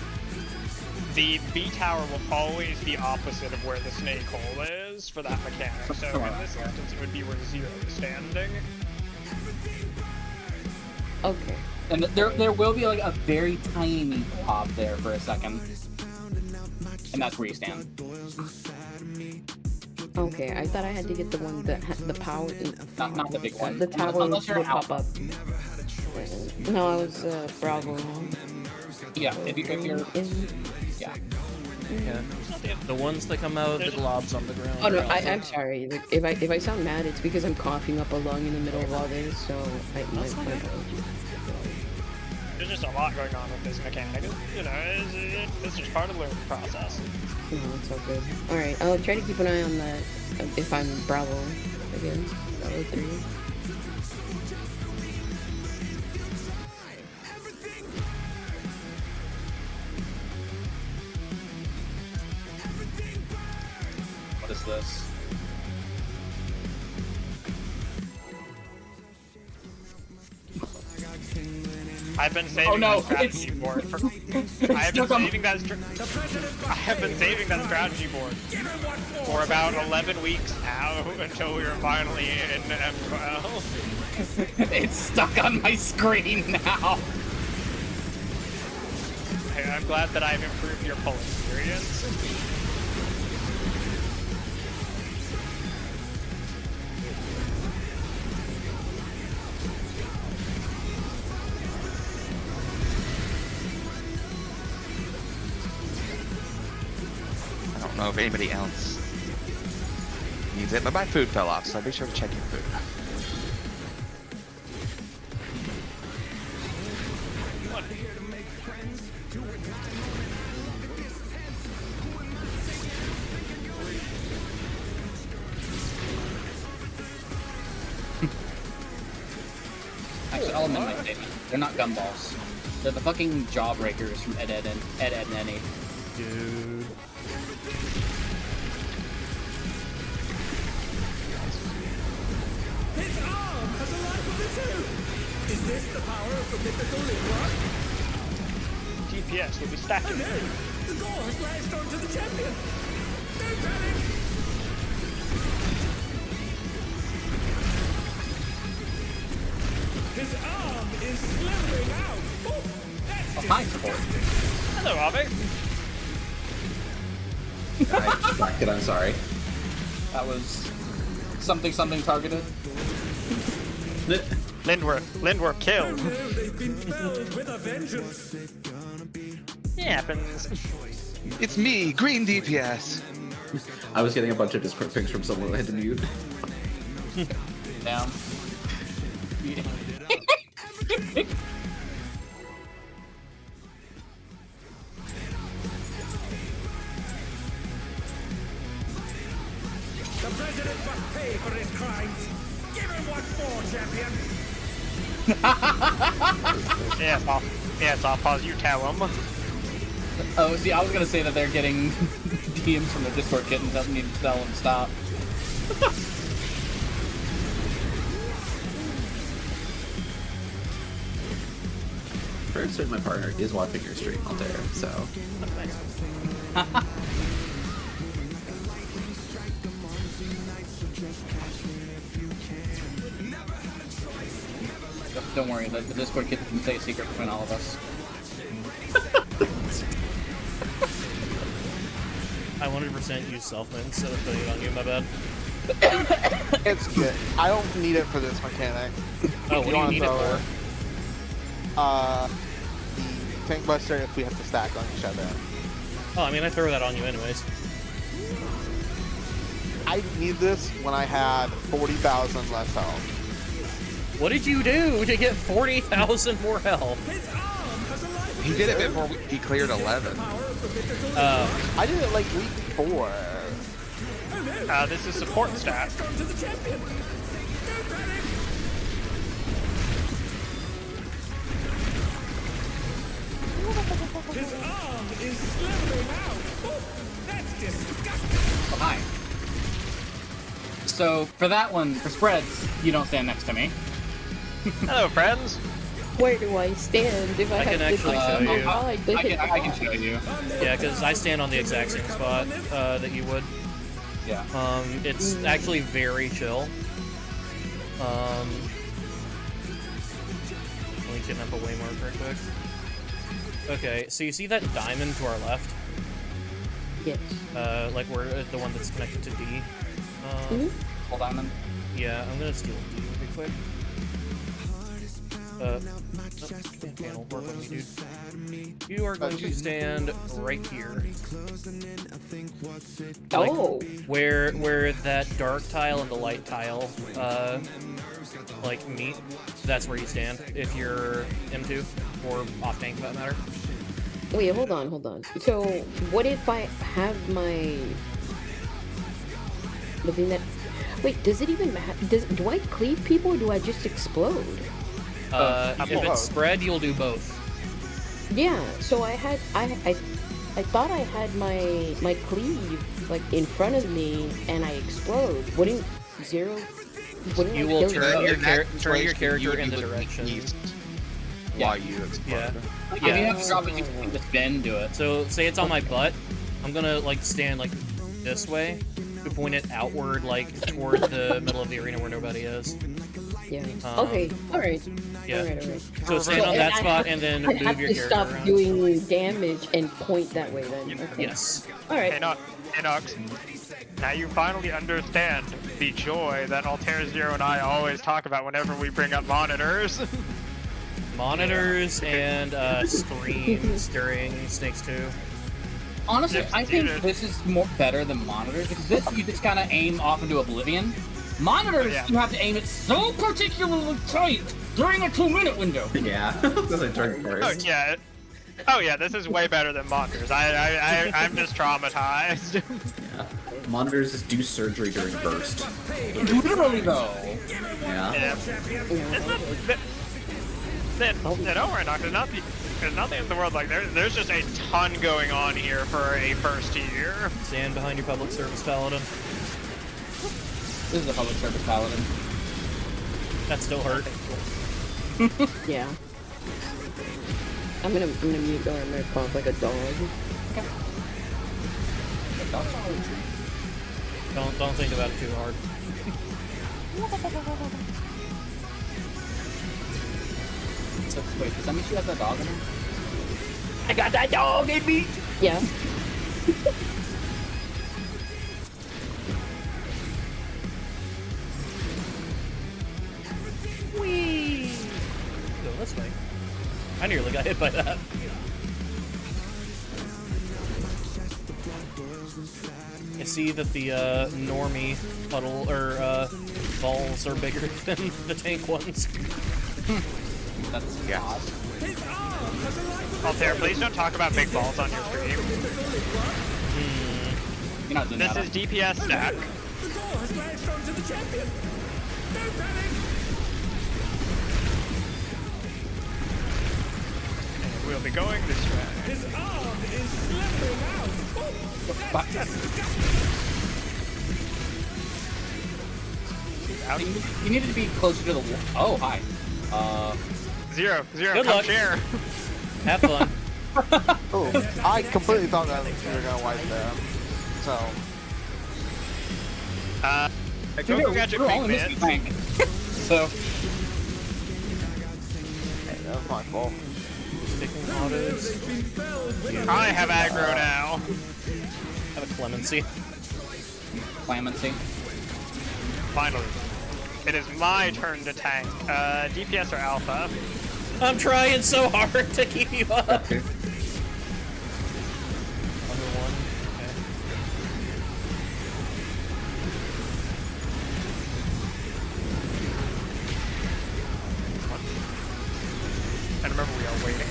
the B tower will always be opposite of where the snake hole is for that mechanic. So in this instance, it would be where 0 is standing. Okay. And there will be like a very tiny pop there for a second, and that's where you stand. Okay, I thought I had to get the one that had the power. Not the big one. The tower Unless you're would out. pop up. No, I was Bravo. Yeah, if you're yeah. Yeah. The ones that come out of the globs on the ground. Oh no, are also- I'm sorry. Like, if I sound mad, it's because I'm coughing up a lung in the middle of all this. So my apologies. There's just a lot going on with this mechanic. You know, it's just part of the learning process. No, it's all good. All right, I'll try to keep an eye on that. If I'm Bravo again, Bravo 3. What is this? I've been saving no, that strategy board for. I have been saving that. I have been saving that strategy board for about 11 weeks now until we were finally in M12. It's stuck on my screen now. I'm glad that I've improved your pull experience. I don't know if anybody else needs it, but my food fell off, so be sure to check your food. Actually, I'll amend my statement. They're not gumballs. They're the fucking jawbreakers from Ed, and Eddie. Dude. His arm has a life of its own! Is this the power of the mythical Libra? TPS will be stacking. Oh no! The gore has lashed onto the champion! Don't panic! His arm is slithering out! Oh, that's Hi, support. Hello, Avi. I distracted, I'm sorry. That was something targeted. Lindworth killed. no, they've been felled with a vengeance! It happens. It's me, Green DPS. I was getting a bunch of Discord pings from someone I had to mute. Down. The president must pay for his crimes! Give him what for, champion! Yes, I'll pause. You tell him. Oh, see, I was gonna say that they're getting DMs from the Discord kit and doesn't need to tell them to stop. Very certain my partner is watching your stream out there, so. Don't worry, the Discord kit can stay a secret between all of us. I 100% use self-win instead of putting it on you, my bad. It's good. I don't need it for this mechanic. Oh, what do you need it for? The tank buster if we have to stack on each other. Oh, I mean, I throw that on you anyways. I need this when I had 40,000 less health. What did you do to get 40,000 more health? His arm has a life of He its did it own. before he cleared 11. Power of the mythical Libra. I did it like week 4. Oh no! This is support stat. Lashed onto the champion! Don't panic! His arm is slithering out! Oh, that's disgusting! Oh, hi. So, for that one, for spreads, you don't stand next to me. Hello, friends. Where do I stand if I, I have can to actually show you. I can show you. Yeah, because I stand on the exact same spot that you would. Yeah. It's actually very chill. Let me get up a waymark real quick. Okay, so you see that diamond to our left? Yes. Like we're the one that's connected to D. Full diamond. Yeah, I'm gonna steal D real quick. Panel, work with me, dude. You are going to stand right here. Oh. Where that dark tile and the light tile, like meet, that's where you stand. If you're M2 or off tank, for that matter. Wait, hold on. So, what if I have my... the thing that... Wait, does it even matter? Do I cleave people or do I just explode? If it's spread, you'll do both. Yeah, so I thought I had my cleave, like, in front of me, and I explode. Wouldn't you will turn your you character would in the be looking direction. east while you explode. Yeah. If you have to drop it, you can just bend do it. So, say it's on my butt. I'm gonna, like, stand, like, this way to point it outward, like, toward the middle of the arena where nobody is. Yeah. Okay. Alright. Yeah. Alright. So stand on that spot and then move your I have to character stop around. doing damage and point that way then. Okay. Yes. Alright. Hey, Nox. Now you finally understand the joy that Altair Zero and I always talk about whenever we bring up monitors. Monitors and streams during Snakes 2. Honestly, Yes, I think dude. this is more better than monitors because this you just kind of aim off into oblivion. Monitors, Yeah. you have to aim it so particularly tight during a 2-minute window. Yeah, that's like turn Oh first. yeah. Oh yeah, this is way better than monitors. I'm just traumatized. Yeah. Monitors just do surgery during burst. Literally though. Yeah. Yeah. Don't worry, Nox. There's nothing in the world like there's just a ton going on here for a first year. Stand behind your public service paladin. This is a public service paladin. That still hurt. Yeah. I'm gonna mute or I'm gonna cough like a dog. Don't think about it too hard. So, wait, does that mean she has that dog in her? I got that dog in me! Yeah. Whee! Go this way. I nearly got hit by that. You see that the normie puddle or balls are bigger than the tank ones. That's Yeah. Altair, please don't talk about big balls on your stream. You're not doing This that. is DPS stack. The goal has latched onto the champion. Don't panic. And we'll be going this way. His arm is slithering out. Out. You needed to be closer to the wall. Oh, hi. Zero, Good come luck. share. Have fun. Oh, I completely thought that you were gonna wipe there. So, Go Gadget we're Pink all in this Man. tank. So, hey, that was my fault. Sticking autos. I have aggro now. Have a clemency. clemency. Finally. It is my turn to tank. DPS or Alpha? I'm trying so hard to keep you up. Okay. Under one. Okay. And remember, we are waiting.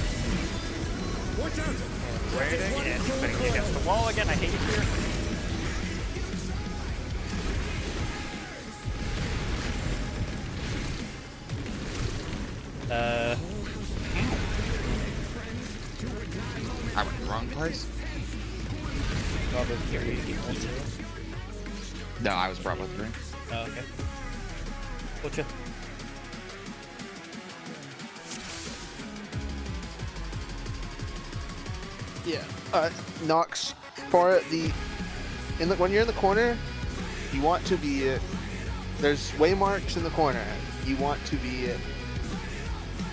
Watch out. Waiting, and he's putting me against the wall again. I hate it here. I went the wrong place. Robert carry equal to. No, I was Bravo 3. Oh, okay. Whatcha? Yeah. Nox, for when you're in the corner, you want to be. There's waymarks in the corner. You want to be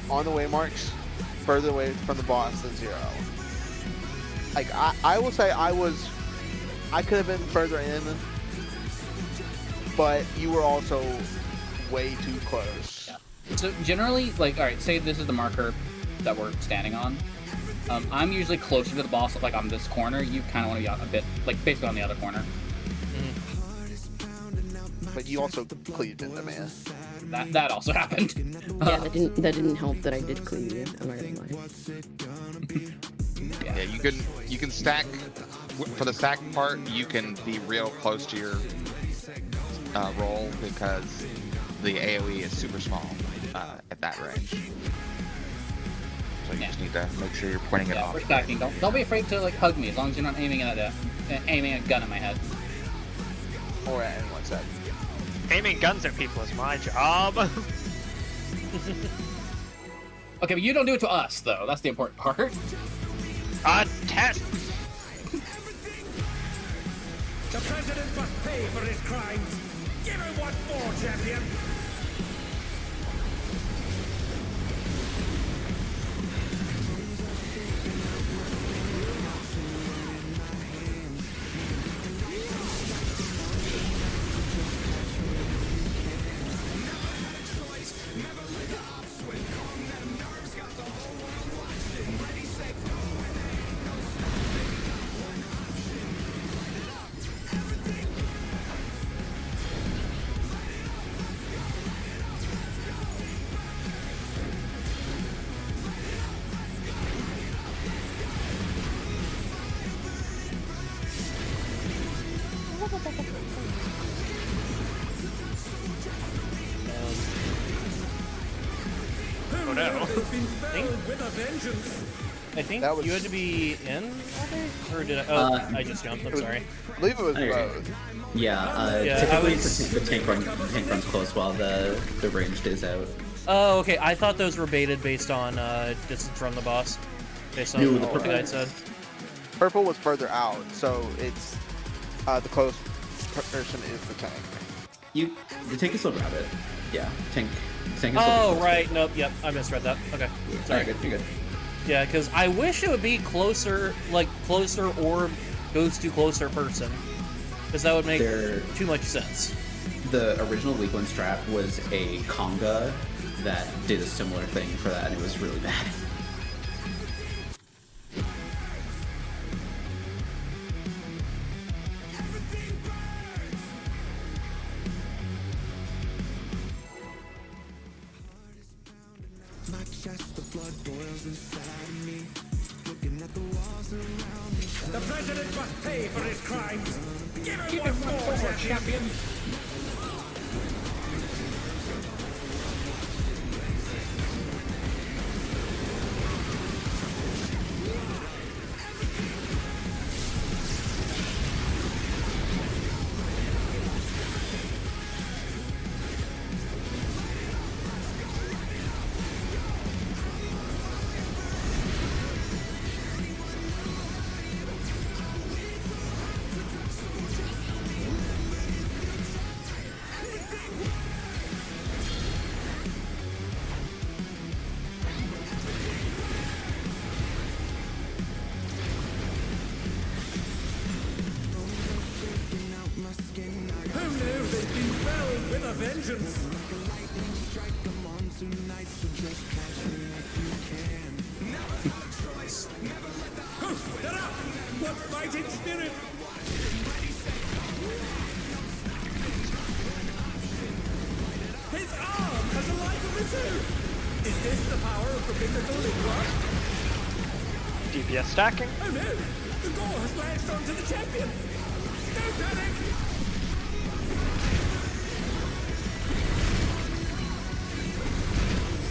on the waymarks, further away from the boss than 0. Like I will say I could have been further in, but you were also way too close. Yeah. So generally, like, all right, say this is the marker that we're standing on. I'm usually closer to the boss, like on this corner. You kind of want to be out a bit, like basically on the other corner. But you also cleaved into man. That also happened. Yeah, that didn't help that I did cleave you. I'm not gonna lie. Yeah, you can stack for the stack part. You can be real close to your roll because the AOE is super small at that range. So you just need to make sure you're pointing it off. We're stacking. Don't be afraid to like hug me as long as you're not aiming at aiming a gun at my head. Or at anyone's head. Aiming guns at people is my job. Okay, but you don't do it to us though. That's the important part. Test. The president must pay for his crimes. Give him what for, champion. Oh no. I think That was- you had to be in all day? Or did I? Oh, I just jumped. I'm sorry. I believe it was Okay. both. Yeah, Yeah, typically I was- the tank runs close while the ranged is out. Oh, okay. I thought those were baited based on distance from the boss. Based on No, the what the guide said. Purple was further out, so it's the close person is the tank. The tank can still grab it. Yeah, tank can still Oh, close. right. Nope. Yep. I misread that. Okay. Sorry. Alright, good, you're good. Yeah, because I wish it would be closer, like closer or goes to closer person. Because that would make too much sense. The original weak one strat was a conga that did a similar thing for that, and it was really bad. The president must pay for his crimes. Give him what for, champion. Who knew they'd be felled with a vengeance? Get up! What fighting spirit! His arm has a life of its own! Is this the power of the biblical English? DPS stacking. Oh no! The gore has latched onto the champion! Don't panic!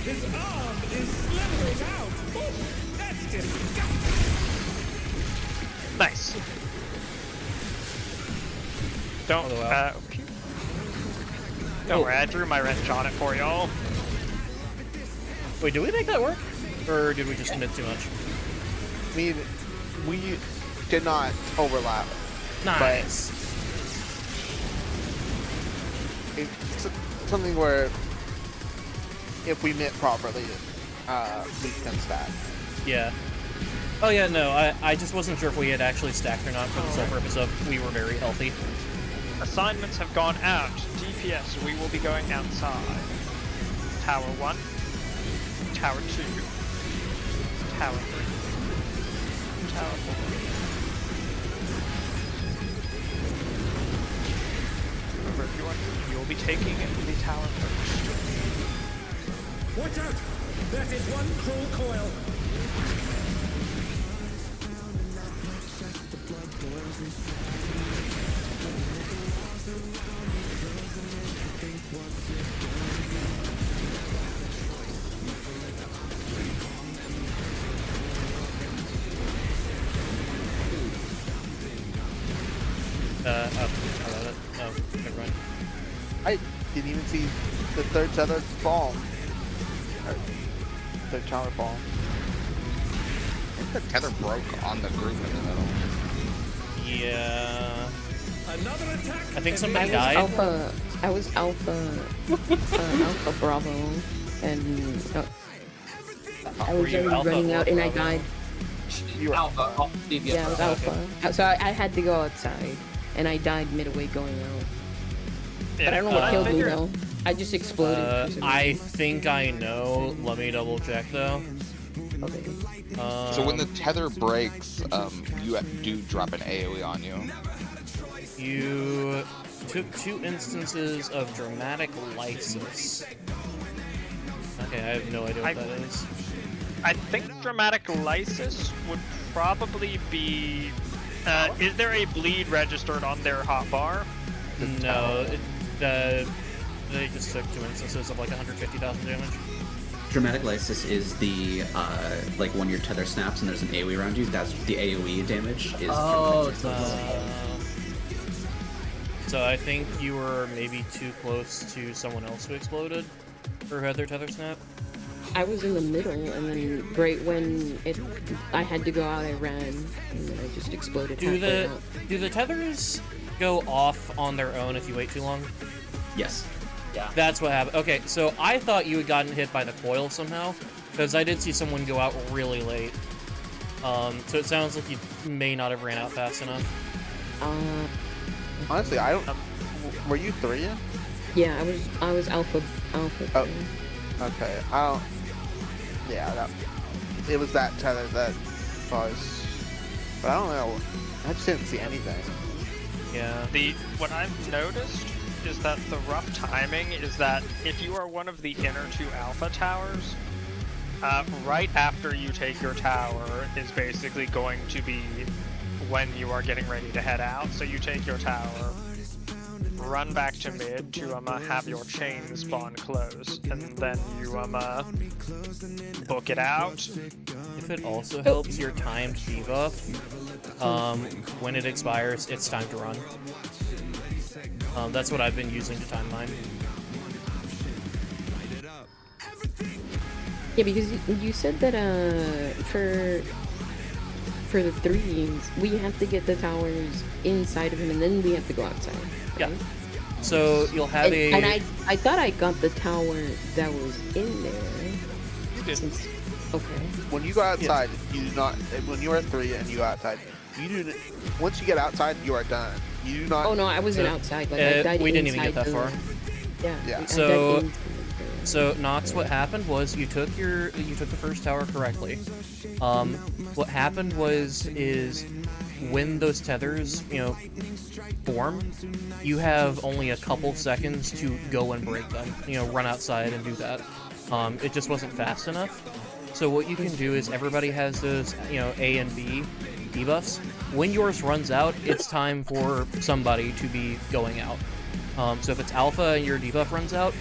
His arm is slithering out! Oh, that's disgusting! Nice. Don't, okay. Don't worry, I drew my wrench on it for y'all. Wait, did we make that work? Or did we just commit too much? I mean, we did not overlap. Nice. It's something where if we knit properly, we can stack. Yeah. Oh yeah, no, I just wasn't sure if we had actually stacked or not for the sole purpose of we were very healthy. Assignments have gone out. DPS, we will be going outside. Tower 1, Tower 2, Tower 3, Tower 4. Remember, everyone, you will be taking the tower first. Watch out! That is one cruel coil. Oh, never mind. I didn't even see the third tether fall. Or third tower fall. I think the tether broke on the group in the middle. Yeah. Another attack. I think I somebody was died. alpha Bravo, and I was Were you already Alpha running or out, and I Bravo? died. You were Alpha. Oh, Steve, yes, Yeah, I was Alpha. alpha. So I had to go outside, and I died midway going out. But I don't know what killed me though. I just exploded. for some I reason. think I know. Let me double check though. Okay. So when the tether breaks, you do drop an AoE on you. You took 2 instances of dramatic lysis. Okay, I have no idea what that is. I think dramatic lysis would probably be. Is there a bleed registered on their hotbar? No, they just took 2 instances of like 150,000 damage. Dramatic Lysis is the like when your tether snaps and there's an AoE around you. That's the AoE damage. Is Oh, So I think you were maybe too close to someone else who exploded or had their tether snap. I was in the middle, and then right when I had to go out, I ran, and then I just exploded. Do the tethers go off on their own if you wait too long? Yes. Yeah. That's what happened. Okay, so I thought you had gotten hit by the coil somehow, because I did see someone go out really late. So it sounds like you may not have ran out fast enough. Honestly, I don't. Were you 3? Yeah, I was alpha. Oh. Okay, I don't. Yeah, it was that tether that was. But I don't know. I just didn't see anything. Yeah. What I've noticed is that the rough timing is that if you are one of the inner 2 alpha towers, right after you take your tower is basically going to be when you are getting ready to head out. So you take your tower, run back to mid to have your chain spawn close, and then you book it out. If it also helps your timed debuff, when it expires, it's time to run. That's what I've been using to time mine. Yeah, because you said that for the 3s, we have to get the towers inside of him, and then we have to go outside. Right? Yeah. So you'll have and I thought I got the tower that was in there. You did. Okay. When you go outside, you do not. When you're at 3 and you go outside, you do. Once you get outside, you are done. You do not. Oh no, I wasn't outside. Like I died we didn't even get inside that far. Yeah. Yeah. So Nox, what happened was you took the first tower correctly. What happened is when those tethers, form, you have only a couple seconds to go and break them. Run outside and do that. It just wasn't fast enough. So what you can do is everybody has those, A and B debuffs. When yours runs out, it's time for somebody to be going out. So if it's alpha and your debuff runs out,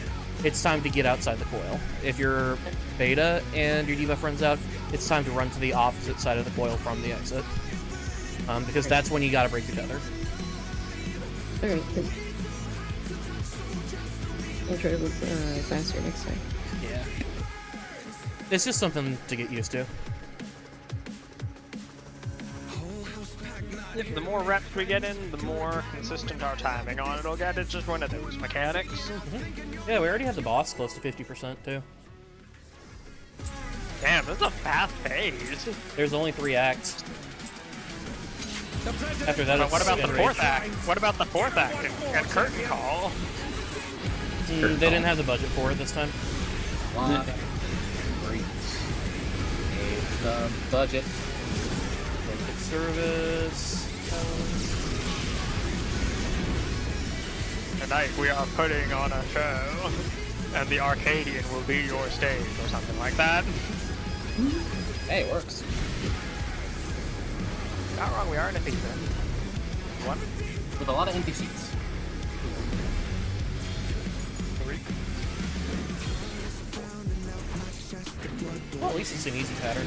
it's time to get outside the coil. If you're beta and your debuff runs out, it's time to run to the opposite side of the coil from the exit. Because that's when you gotta break your tether. Alright, good. I'll try to look faster next time. Yeah. It's just something to get used to. the more reps we get in, the more consistent our timing on it'll get. It's just one of those mechanics. Yeah, we already have the boss close to 50% too. Damn, this is a fast pace. There's only 3 acts. After that, But what about the it's fourth act? What about the fourth act and curtain call? They didn't have the budget for it this time. The budget. Blanket service. Tonight we are putting on a show, and the Arcadian will be your stage, or something like that. Hey, it works. Not wrong, we are in a theater. What? With a lot of empty seats. Well, at least it's an easy pattern.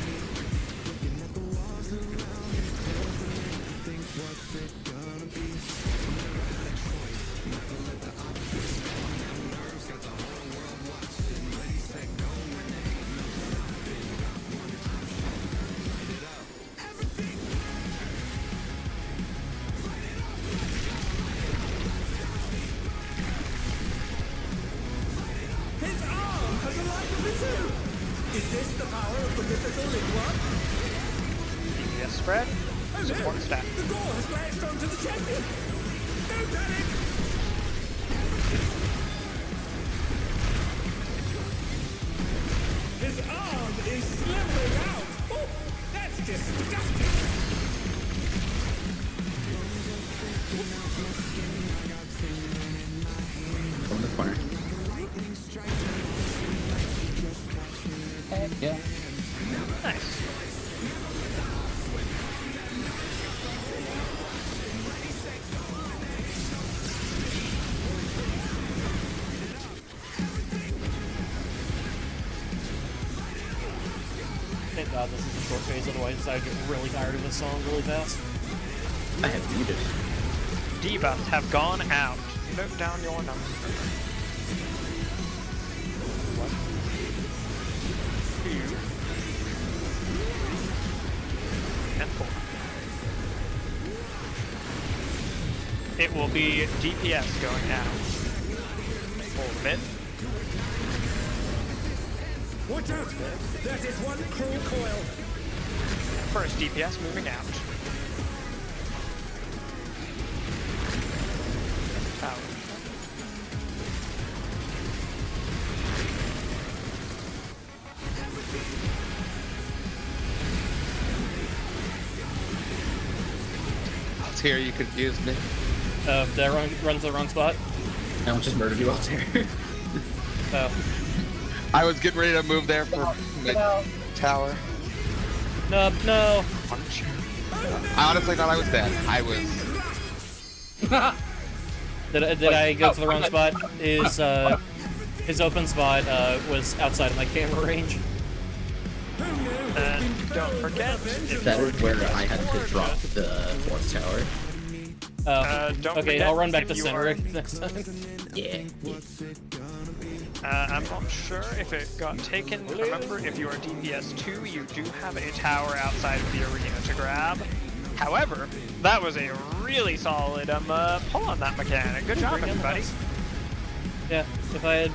His arm has a life of its own! Is this the power of the mythical Liquor? DPS spread? Support stat. The door has latched onto the champion! Don't panic! His arm is slithering out! Oh, that's disgusting! From the corner. Heck yeah. Nice. Thank God this is a short phase, otherwise I'd get really tired of this song really fast. I have muted. Debuffs have gone out. Note down your number. One, 2, and 4. It will be DPS going out. Full mid. Watch out! That is one cruel coil! First DPS moving out. Tower. Let's hear you confused me. That runs the wrong spot. I almost just murdered you out there. Oh. I was getting ready to move there for mid tower. No, no. Punch. I honestly thought I was dead. I was. Did I go to the wrong spot? His open spot was outside of my camera range. And don't forget, if That you is where I had to drop the fourth tower. don't Okay, forget I'll run back to if you center are- next time. Yeah. I'm not sure if it got taken. Remember, if you are DPS 2, you do have a tower outside of the arena to grab. However, that was a really solid pull on that mechanic. Good job, everybody. Yeah, if I had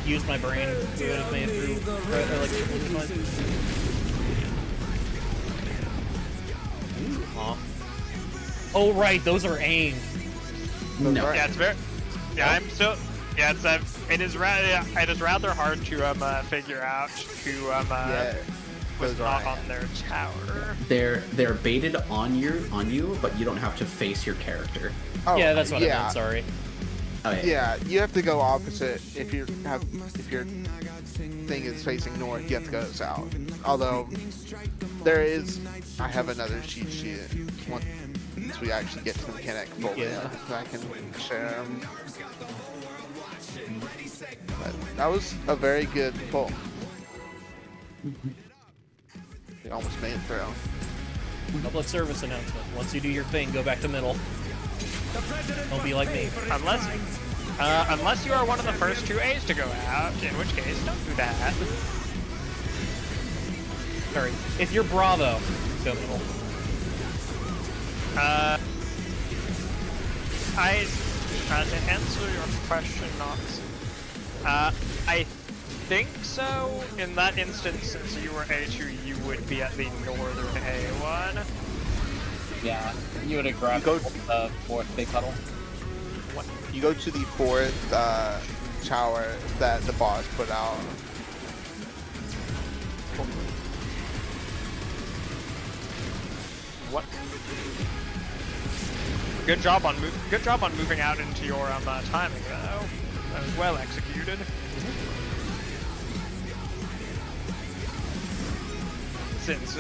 used my brain, we would have made it through. Aw. Oh right, those are aimed. No. Yeah, it's very. Yeah, I'm still. Yeah, it's it is rather hard to figure out who Yeah, was those are not aimed. on their tower. They're baited on you, but you don't have to face your character. Oh, Yeah, that's what I yeah. meant. Sorry. Oh yeah. Yeah, you have to go opposite if your thing is facing north. You have to go south. Although I have another cheat sheet once we actually get to the mechanic fully. Yeah. So I can share them. But that was a very good pull. We almost made it through. Public service announcement. Once you do your thing, go back to middle. Don't be like me. Unless you are one of the first 2 A's to go out, in which case, don't do that. Sorry. If you're Bravo, go middle. To answer your question, Nox, I think so. In that instance, since you were A2, you would be at the northern A1. Yeah, you would have grabbed the fourth big puddle. You go to the fourth tower that the boss put out. What? Good job on moving out into your timing though. That was well executed. Since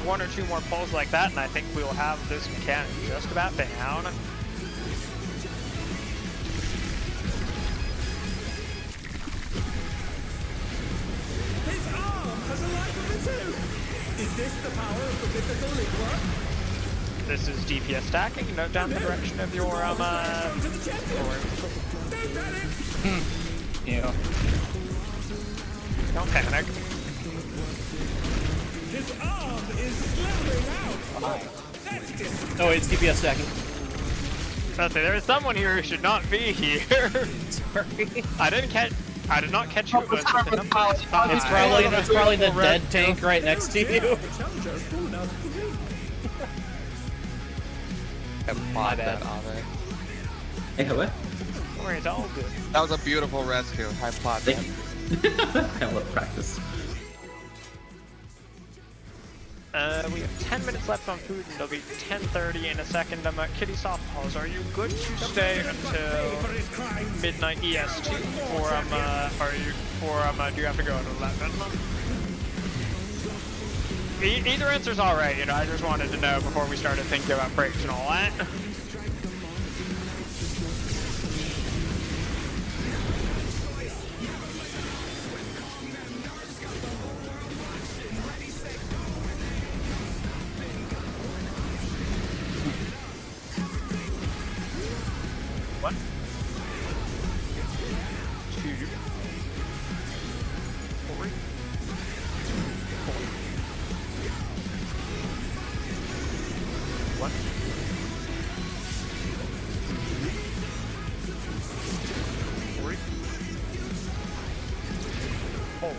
one or two more pulls like that, and I think we'll have this mechanic just about down. His arm has a life of its own. Is this the power of the mythical Lingua? This is DPS stacking. Note down the direction of your Come to the champion. Don't panic. Yeah. Don't panic. His arm is slithering out. That's disgusting. Oh, it's DPS stacking. Let's say there is someone here who should not be here. Sorry. I did not catch who it was. But the number is five. It's probably the dead tank right next to you. The challenger has fallen out of the ring. My bad. Hey, what? Don't worry, it's all good. That was a beautiful rescue. High plot. I love practice. We have 10 minutes left on food, and it'll be 10:30 in a second. Kitty Softpaws, are you good to stay until midnight EST, or do you have to go at 11? Either answer's all right. You know, I just wanted to know before we started thinking about breaks and all that. One, two, three, four. One, three, four.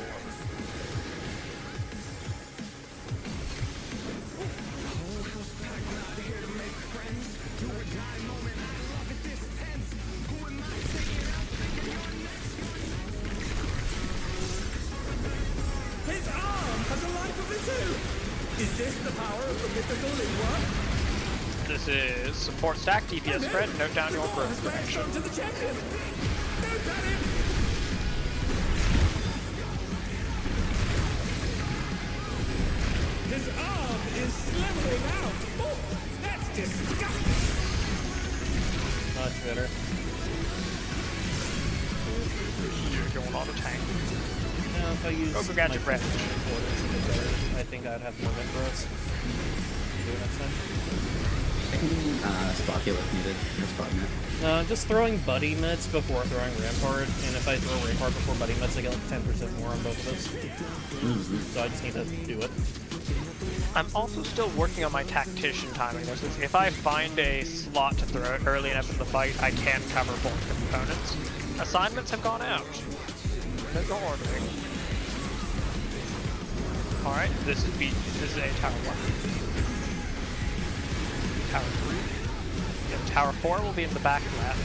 His arm has a life of its own. Is this the power of the mythical Lingua? This is support stack, DPS spread, note down your growth direction. Come to the champion. Don't panic. His arm is slithering out. Oh, that's disgusting. Much better. You're going on a tank. Now, if I use Go gadget my red. quarters a bit better, I think I'd have more Ventros. Do it next time. I can spot heal if needed. Or spot net. No, just throwing buddy meds before throwing Rampart, and if I throw Rampart before buddy meds, I get like 10% more on both of those. So I just need to do it. I'm also still working on my tactician timing. This is if I find a slot to throw it early enough in the fight, I can cover both components. Assignments have gone out. There's no ordering. Alright, this is a tower 1. Tower 3. Yeah, tower 4 will be in the back left.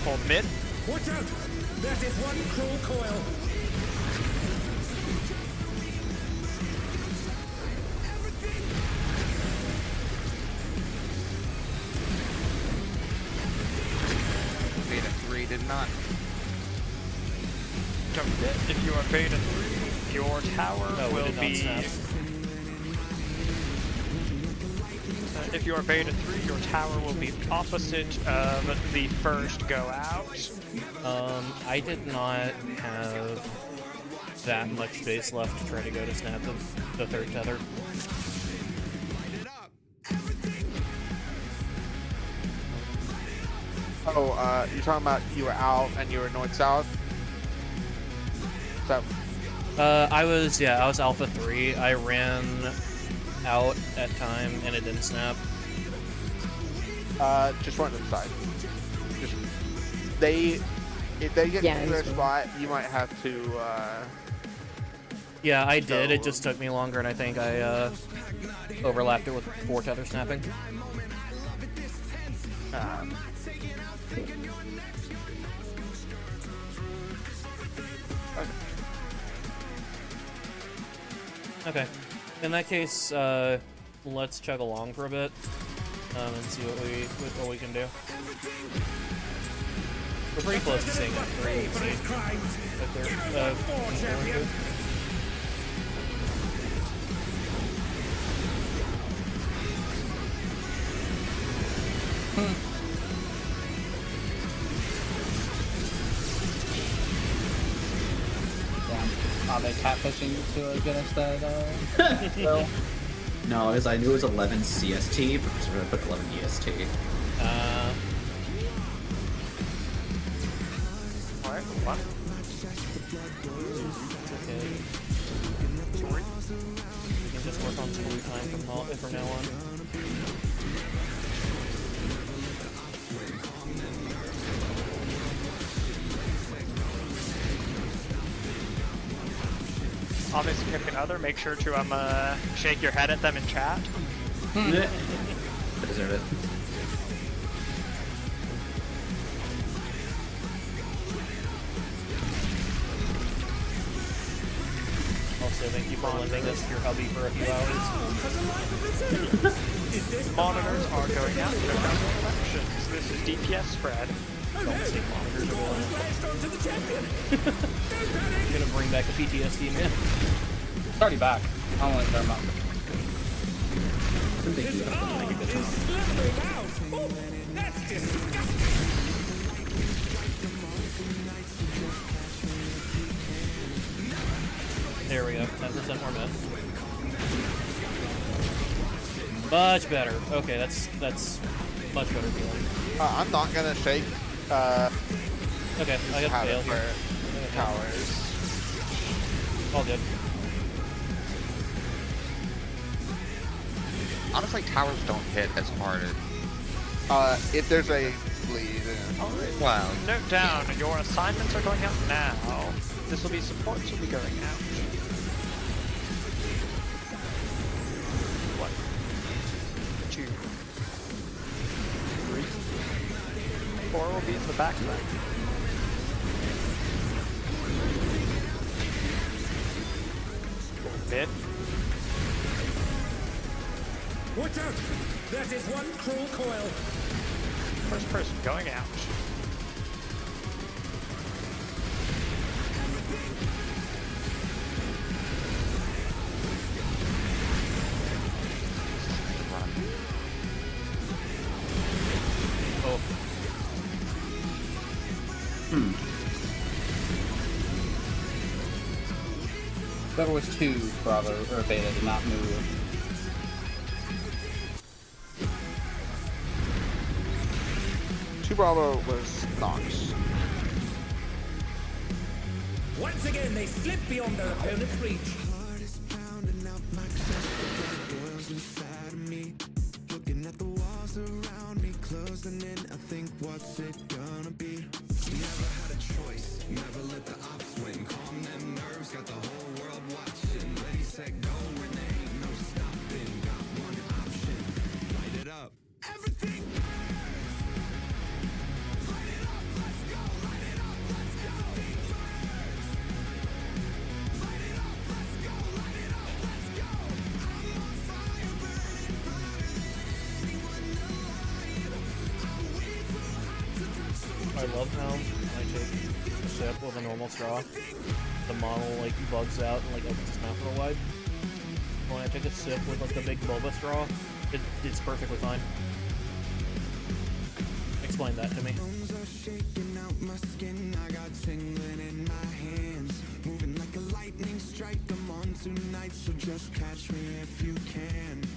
Hold mid. Watch out! That is one cruel coil. Beta 3 did not. Don't forget, if you are beta 3, your tower will be... if you are beta 3, your tower will be opposite of the first go out. I did not have that much space left to try to go to snap the third tether. Oh, you're talking about you were out and you were north-south? So, I was Alpha 3. I ran out at time and it didn't snap. Just run inside. Just if they get to their spot, you might have to. Yeah, I did. It just took me longer, and I think I overlapped it with 4 tether snapping. Okay. In that case, let's chug along for a bit and see what we can do. We're pretty close to seeing it. Are they catfishing to against that? Well, no, because I knew it was 11 CST, but we're gonna put 11 EST. Alright, what? Okay. We can just work on blue time from now on. On this significant other, make sure to shake your head at them in chat. I deserve it. Also, thank you for lending us your hubby for a few hours. Monitors are going out to their elections. This is DPS spread. Don't see monitors are going out. I'm gonna bring back the PTSD, man. it's already back. I don't want to turn them up. That's disgusting. There we go. 10% more meth. Much better. Okay, that's much better feeling. I'm not gonna shake. Okay, I got have fail it here. for towers. All good. Honestly, towers don't hit as hard as. If there's a bleed. Wow. Note down, your assignments are going out now. This will be supports will be going out. One, 2, 3, 4 will be in the back line. Mid. Watch out! That is one cruel coil. First person going out. Oh. Whoever was 2 Bravo or Beta did not move. Two Bravo was Nox. Once again, they slip beyond their opponent's reach. I love how when I take a sip with a normal straw, the model like bugs out and like opens its mouth real wide. When I take a sip with like the big boba straw, it's perfectly fine. Explain that to me.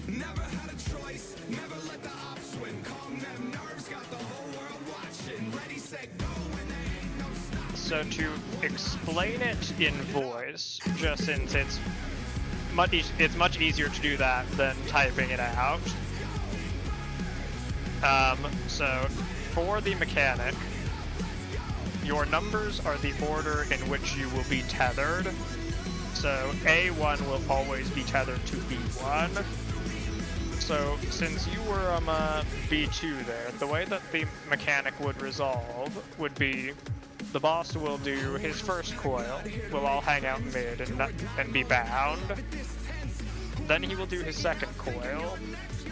Never had a choice, never let the ops win. Calm them nerves, got the whole world watching. Ready, set, go, and there ain't no stopping. So to explain it in voice, just since it's much easier to do that than typing it out. So for the mechanic, your numbers are the order in which you will be tethered. So A1 will always be tethered to B1. So since you were B2 there, the way that the mechanic would resolve would be the boss will do his first coil, we'll all hang out mid and be bound. Then he will do his second coil.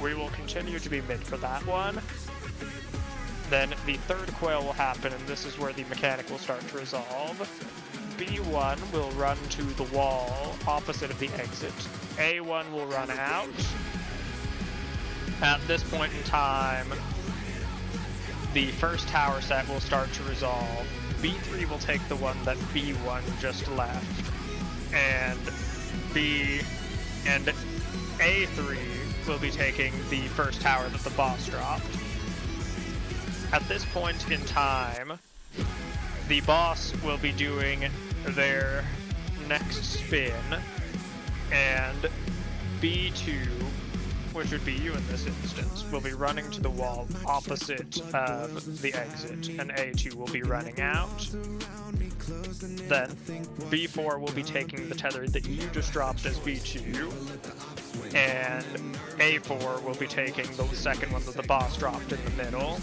We will continue to be mid for that one. Then the third coil will happen, and this is where the mechanic will start to resolve. B1 will run to the wall opposite of the exit. A1 will run out. At this point in time, the first tower set will start to resolve. B3 will take the one that B1 just left. And A3 will be taking the first tower that the boss dropped. At this point in time, the boss will be doing their next spin, and B2, which would be you in this instance, will be running to the wall opposite of the exit, and A2 will be running out. Then B4 will be taking the tether that you just dropped as B2, and A4 will be taking the second one that the boss dropped in the middle.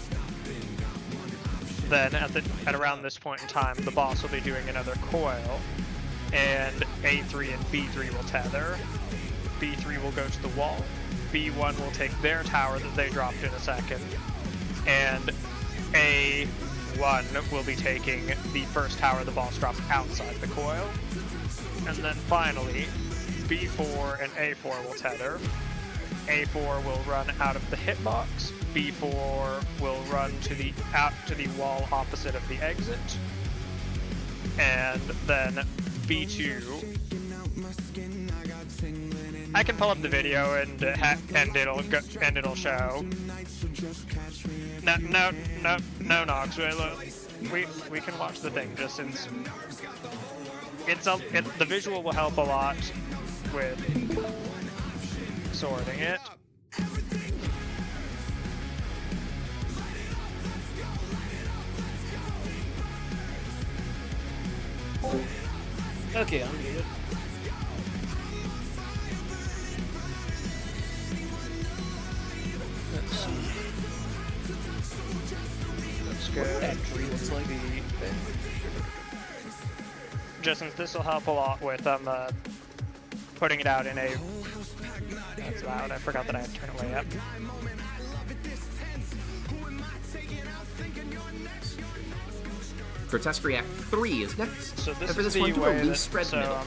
Then at around this point in time, the boss will be doing another coil, and A3 and B3 will tether. B3 will go to the wall. B1 will take their tower that they dropped in a second, and A1 will be taking the first tower the boss dropped outside the coil. And then finally, B4 and A4 will tether. A4 will run out of the hitbox. B4 will run out to the wall opposite of the exit. And then B2. I can pull up the video and it'll show. No, Nox. We can watch the thing just since the visual will help a lot with sorting it. Okay, I'm muted. Let's see. Let's go. Actually, looks like just since this will help a lot with putting it out in a. That's loud. I forgot that I had to turn it way up. Grotesque React 3 is next. So this and for is this one, the do way a loose spread so middle,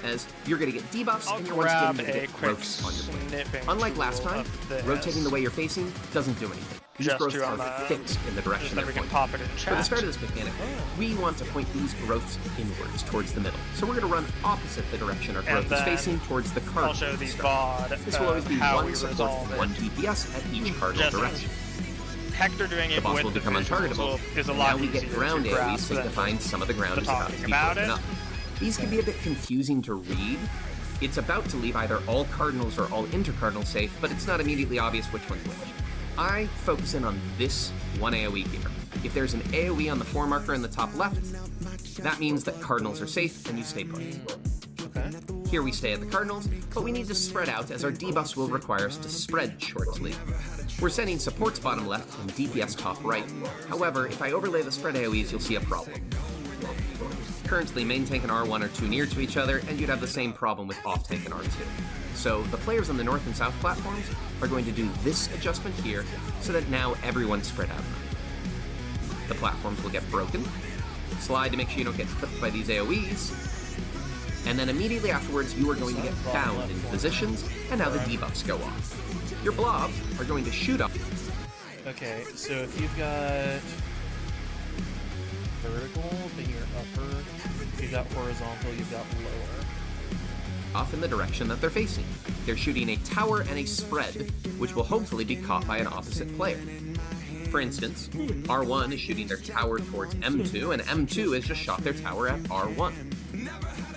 as you're going to get debuffs I'll and you're once grab again going to a get quick growths on your blade. snipping Unlike last tool time, of this. rotating the way you're facing doesn't do anything. These Just growths to, are fixed in the direction so they're that we can pointing. pop it in For the chat. start of this mechanic, we want to point these growths inwards towards the middle. So we're going to run opposite the direction our growth is then facing towards the cardinal. I'll show the start. VOD This will always be how one we support resolve and it. 1 DPS at each cardinal Just direction. Hector doing The it boss with will the become untargetable. visuals is a And lot now we get easier ground to AoEs grasp than signifying some of the ground is about to talking be about broken it. up. These can be a bit confusing to read. It's about to leave either all cardinals or all intercardinals safe, but it's not immediately obvious which one's which. I focus in on this one AoE here. If there's an AoE on the 4 marker in the top left, that means that cardinals are safe and you stay put. okay. Here we stay at the cardinals, but we need to spread out as our debuffs will require us to spread shortly. We're sending supports bottom left and DPS top right. However, if I overlay the spread AoEs, you'll see a problem. Currently, main tank and R1 are too near to each other, and you'd have the same problem with off tank and R2. So the players on the north and south platforms are going to do this adjustment here, so that now everyone's spread out. The platforms will get broken. Slide to make sure you don't get clipped by these AoEs. And then immediately afterwards, you are going to get bound in positions, and now the debuffs go off. Your blobs are going to shoot up. Okay, so if you've got vertical, then you're upper. If you've got horizontal, you've got lower. off in the direction that they're facing. They're shooting a tower and a spread, which will hopefully be caught by an opposite player. For instance, R1 is shooting their tower towards M2, and M2 has just shot their tower at R1.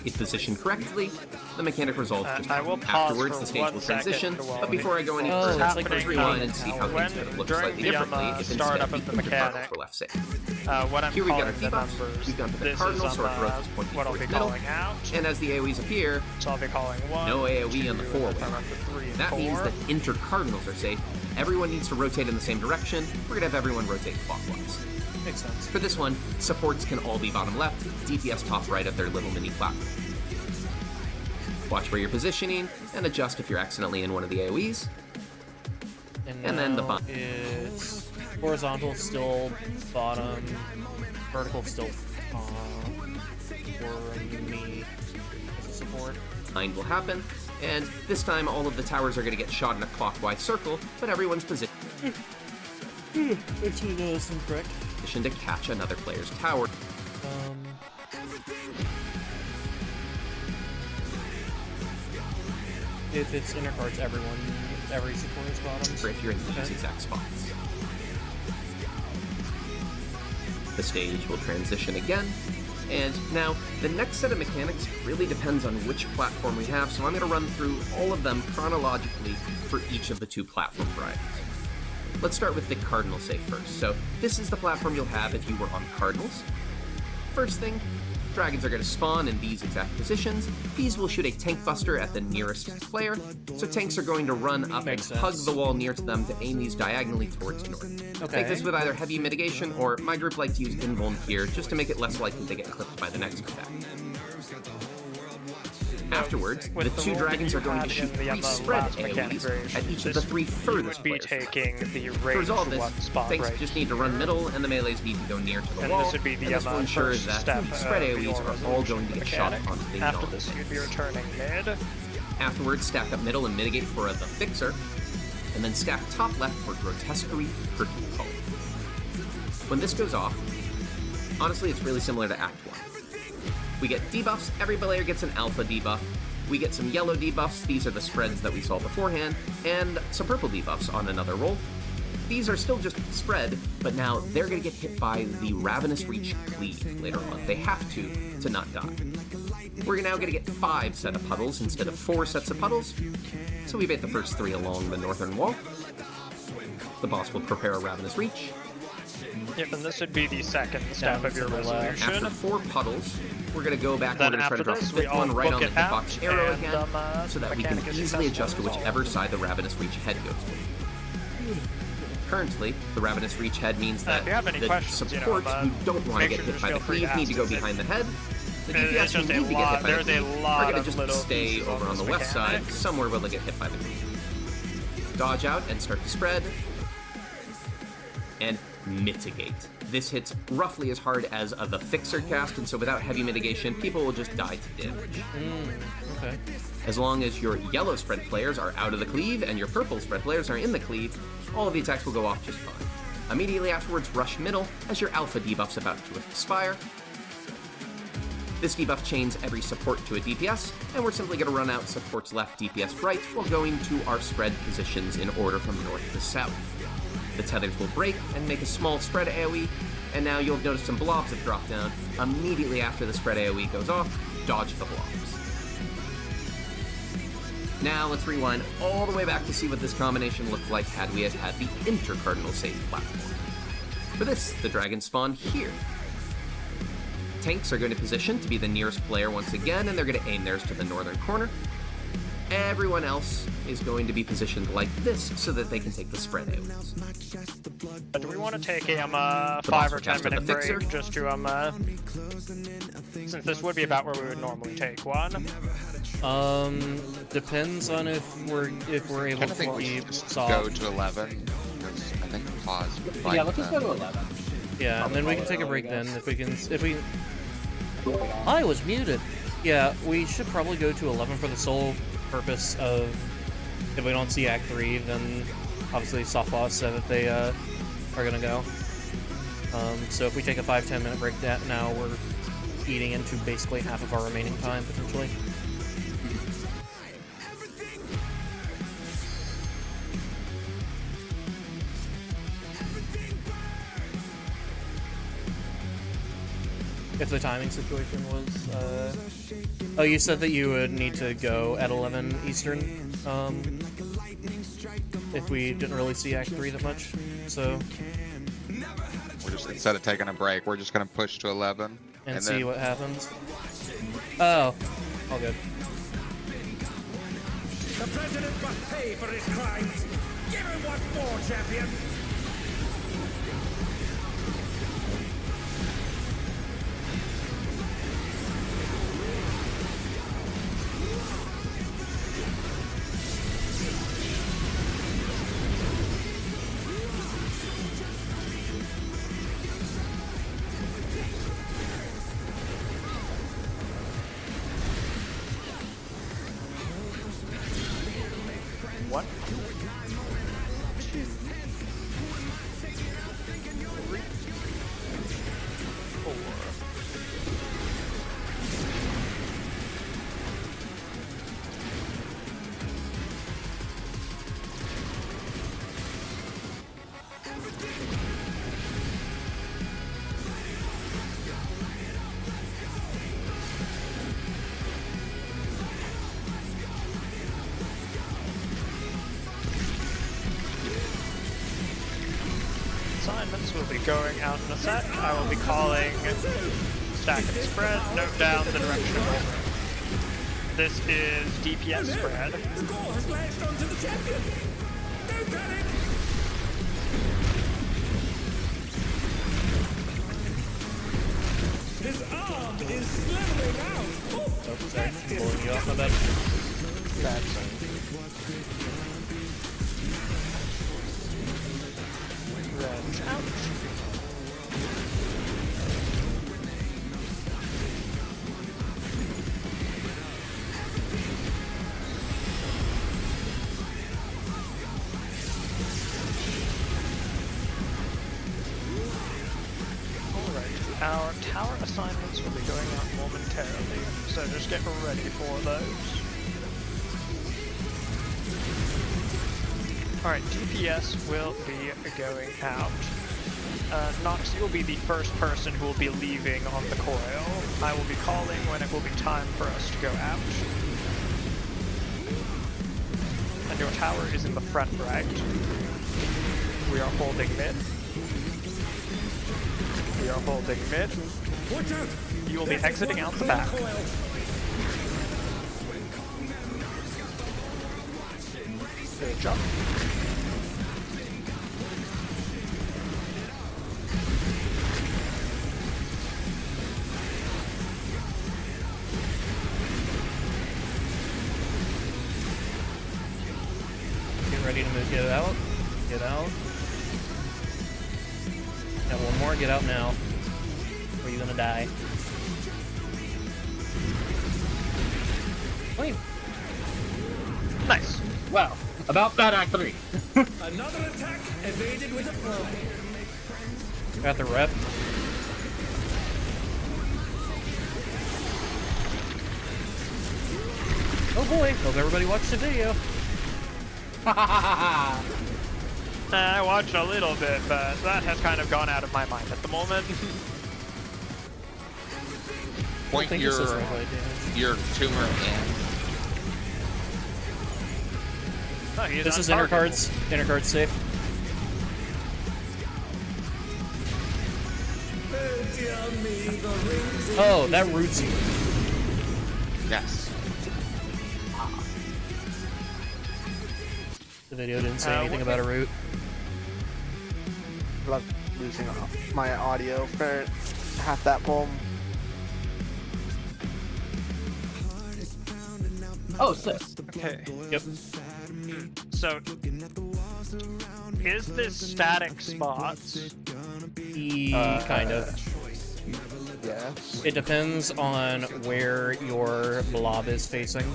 If positioned correctly, the mechanic resolves just I will pause afterwards for the stage 1 will second transition, while but before I go any Oh, further, it's like let's a rewind tower. and see how When- things could have looked during slightly the, differently if startup instead of the the Cardinals mechanic, were left safe. what I'm Here we got calling our the debuffs, numbers, we've gone to the this Cardinal, is so our growth is pointing what I'll towards be middle, calling out. and as the AoEs appear, So I'll be calling 1, no AoE 2, on the and 4-way. if I'm up to 3 and That 4. means that inter-Cardinals are safe. Everyone needs to rotate in the same direction. We're gonna have everyone rotate clockwise. Makes sense. For this one, supports can all be bottom left, DPS top right of their little mini platform. Watch where you're positioning, and adjust if you're accidentally in one of the AoEs. And then the now bottom. It's horizontal still bottom, vertical still for me as a support. Will happen, and this time all of the towers are going to get shot in a clockwise circle, but everyone's Actually, no, that's incorrect. positioned to catch another player's tower. If it's intercards, every support is bottom. For if you're in these exact spots. The stage will transition again, and now the next set of mechanics really depends on which platform we have, so I'm going to run through all of them chronologically for each of the 2 platform varieties. Let's start with the Cardinal safe first. So this is the platform you'll have if you were on Cardinals. First thing, dragons are going to spawn in these exact positions. These will shoot a tank buster at the nearest player, so tanks are going to run up Makes and hug sense. the wall near to them to aim these diagonally towards north. Okay. Take this with either heavy mitigation, or my group like to use invuln here just to make it less likely to get clipped by the next attack. Afterwards, the With 2 rule dragons that are going to you shoot had in 3 the spread last mechanic AoEs variation, at each of the 3 you furthest would be players. taking the To range resolve 1 this, spot tanks right just need to run middle, and the melees need to go near to the and wall. this would be the and this will ensure first that step the spread of AoEs your are all resolution going to get shot mechanic. onto the After this, you'd be returning mid. Afterwards, stack up middle and mitigate for the fixer, and then stack top left for grotesquerie perky color. When this goes off, honestly, it's really similar to Act 1. We get debuffs, every player gets an alpha debuff. We get some yellow debuffs, these are the spreads that we saw beforehand, and some purple debuffs on another roll. These are still just spread, but now they're going to get hit by the Ravenous Reach Cleave later on. They have to not die. We're now going to get 5 set of puddles instead of 4 sets of puddles, so we bait the first 3 along the northern wall. The boss will prepare a Ravenous Reach. Yep, and this would be the second step of your resolution. After 4 puddles, we're going to go back and Then we're going to try to after drop the this, we 5th one all right book on the it out, hitbox arrow and, again, so that we can mechanic is easily adjust to successfully whichever resolved. side the Ravenous Reach head goes to. Currently, the Ravenous Reach head means that if you have any the questions, supports who don't want to make get sure hit to by the feel free to cleave need to go ask us. behind the head. The It's DPS who just a need to get lot- hit by the there's a cleave lot are going to of just little stay pieces over on on the this west side, mechanic. somewhere where they'll get hit by the cleave. Dodge out and start to spread. And mitigate. This hits roughly as hard as the Fixer cast, and so without heavy mitigation, people will just die to damage. Okay. As long as your yellow spread players are out of the cleave and your purple spread players are in the cleave, all of the attacks will go off just fine. Immediately afterwards, rush middle as your alpha debuff's about to expire. This debuff chains every support to a DPS, and we're simply going to run out supports left, DPS right, while going to our spread positions in order from north to south. The tethers will break and make a small spread AoE, and now you'll notice some blobs have dropped down. Immediately after the spread AoE goes off, dodge the blobs. Now let's rewind all the way back to see what this combination looked like had we had the inter-cardinal safe platform. For this, the dragons spawn here. Tanks are going to position to be the nearest player once again, and they're going to aim theirs to the northern corner. Everyone else is going to be positioned like this so that they can take the spread AoEs. Do we want to take a The 5 boss or will 10 cast on minute the Fixer. break just to since this would be about where we would normally take one. Depends on if we're I able kind to of think we keep should just soft. go to 11 because I think pause. would Yeah, like let's just that. go to 11. Yeah, and then we can take a break then if we. I was muted. Yeah, we should probably go to 11 for the sole purpose of if we don't see Act 3, then obviously Softboss said that they are gonna go. So if we take a 5-10 minute break now, we're eating into basically half of our remaining time potentially. if the timing situation was. Oh, you said that you would need to go at 11 Eastern. If we didn't really see Act 3 that much, so. We're just, instead of taking a break, we're just gonna push to 11 And see then what happens. Oh, all good. The president must pay for his crimes. Give him what more, champion. One, assignments will be going out in a sec. I will be calling stack and spread. Note down the direction of movement. This is DPS spread. The goal has latched onto the champion. Don't panic. His arm is slithering out. Oh, Sorry, pulling you off my bed. Our tower assignments will be going out momentarily, so just get ready for those. Alright, DPS will be going out. Nox, you will be the first person who will be leaving on the coil. I will be calling when it will be time for us to go out. And your tower is in the front right. We are holding mid. We are holding mid. Watch out. You will be exiting out the back. Good job. Get ready to move. Get out. Get out. Got one more. Get out now. Or you're gonna die. Wait. Nice. Wow. About that Act 3. Another attack evaded with a blow. Got the rep. Oh boy. Hope everybody watched the video. I watched a little bit, but that has kind of gone out of my mind at the moment. point think your this is right, tumor in. Oh, he This is untargetable. inner cards safe. Oh, that roots you. Yes. The video didn't say anything about a root. Love losing my audio for half that poem. Oh, sick. Okay. Yep. So, is this static spots? Kind of. Yes. It depends on where your blob is facing.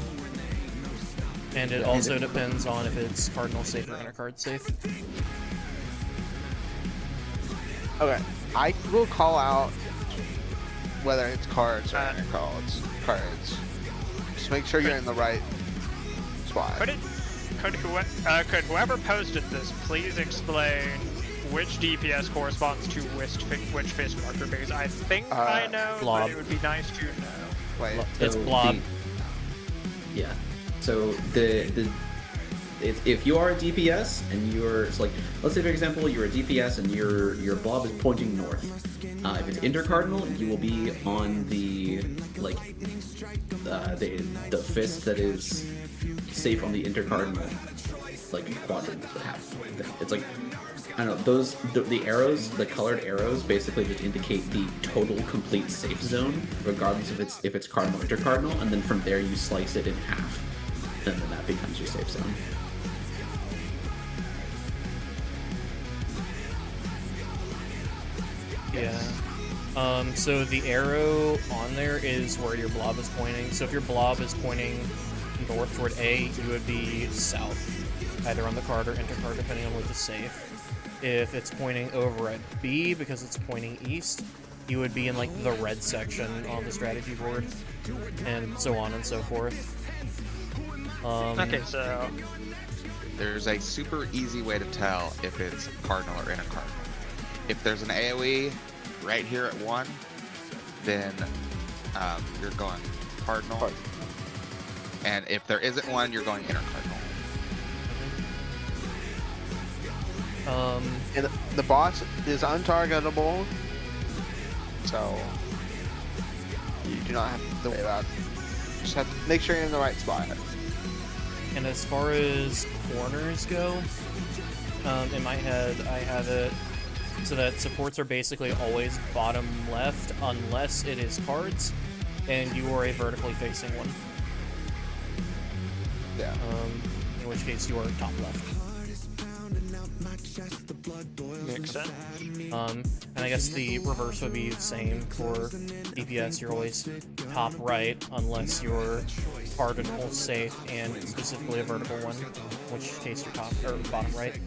And it also depends on if it's cardinal safe or inner card safe. Okay, I will call out whether it's cards or inner cards. Just make sure you're in the right spot. Could whoever posted this please explain which DPS corresponds to which fist marker, because I think I know, blob. but it would be nice to know. Wait. It's So blob. Yeah. So if you are a DPS and you're like, let's say for example you're a DPS and your blob is pointing north. If it's intercardinal, you will be on the the fist that is safe on the intercardinal quadrant that have thing. It's like, I don't know, the arrows, the colored arrows basically just indicate the total complete safe zone, regardless if it's cardinal or intercardinal, and then from there you slice it in half, and then that becomes your safe zone. Yeah. So the arrow on there is where your blob is pointing. So if your blob is pointing north toward A, you would be south, either on the card or intercard, depending on what is safe. If it's pointing over at B because it's pointing east, you would be in like the red section on the strategy board, and so on and so forth. Okay, so There's a super easy way to tell if it's cardinal or intercardinal. If there's an AoE right here at 1, then you're going cardinal. And if there isn't one, you're going intercardinal. And the boss is untargetable, so you do not have to worry about it. Just have to make sure you're in the right spot. And as far as corners go, in my head, I have it so that supports are basically always bottom left unless it is cards, and you are a vertically facing one. Yeah. In which case you are top left. makes sense. And I guess the reverse would be the same for DPS. You're always top right unless you're cardinal safe and specifically a vertical one, in which case you're top or bottom right.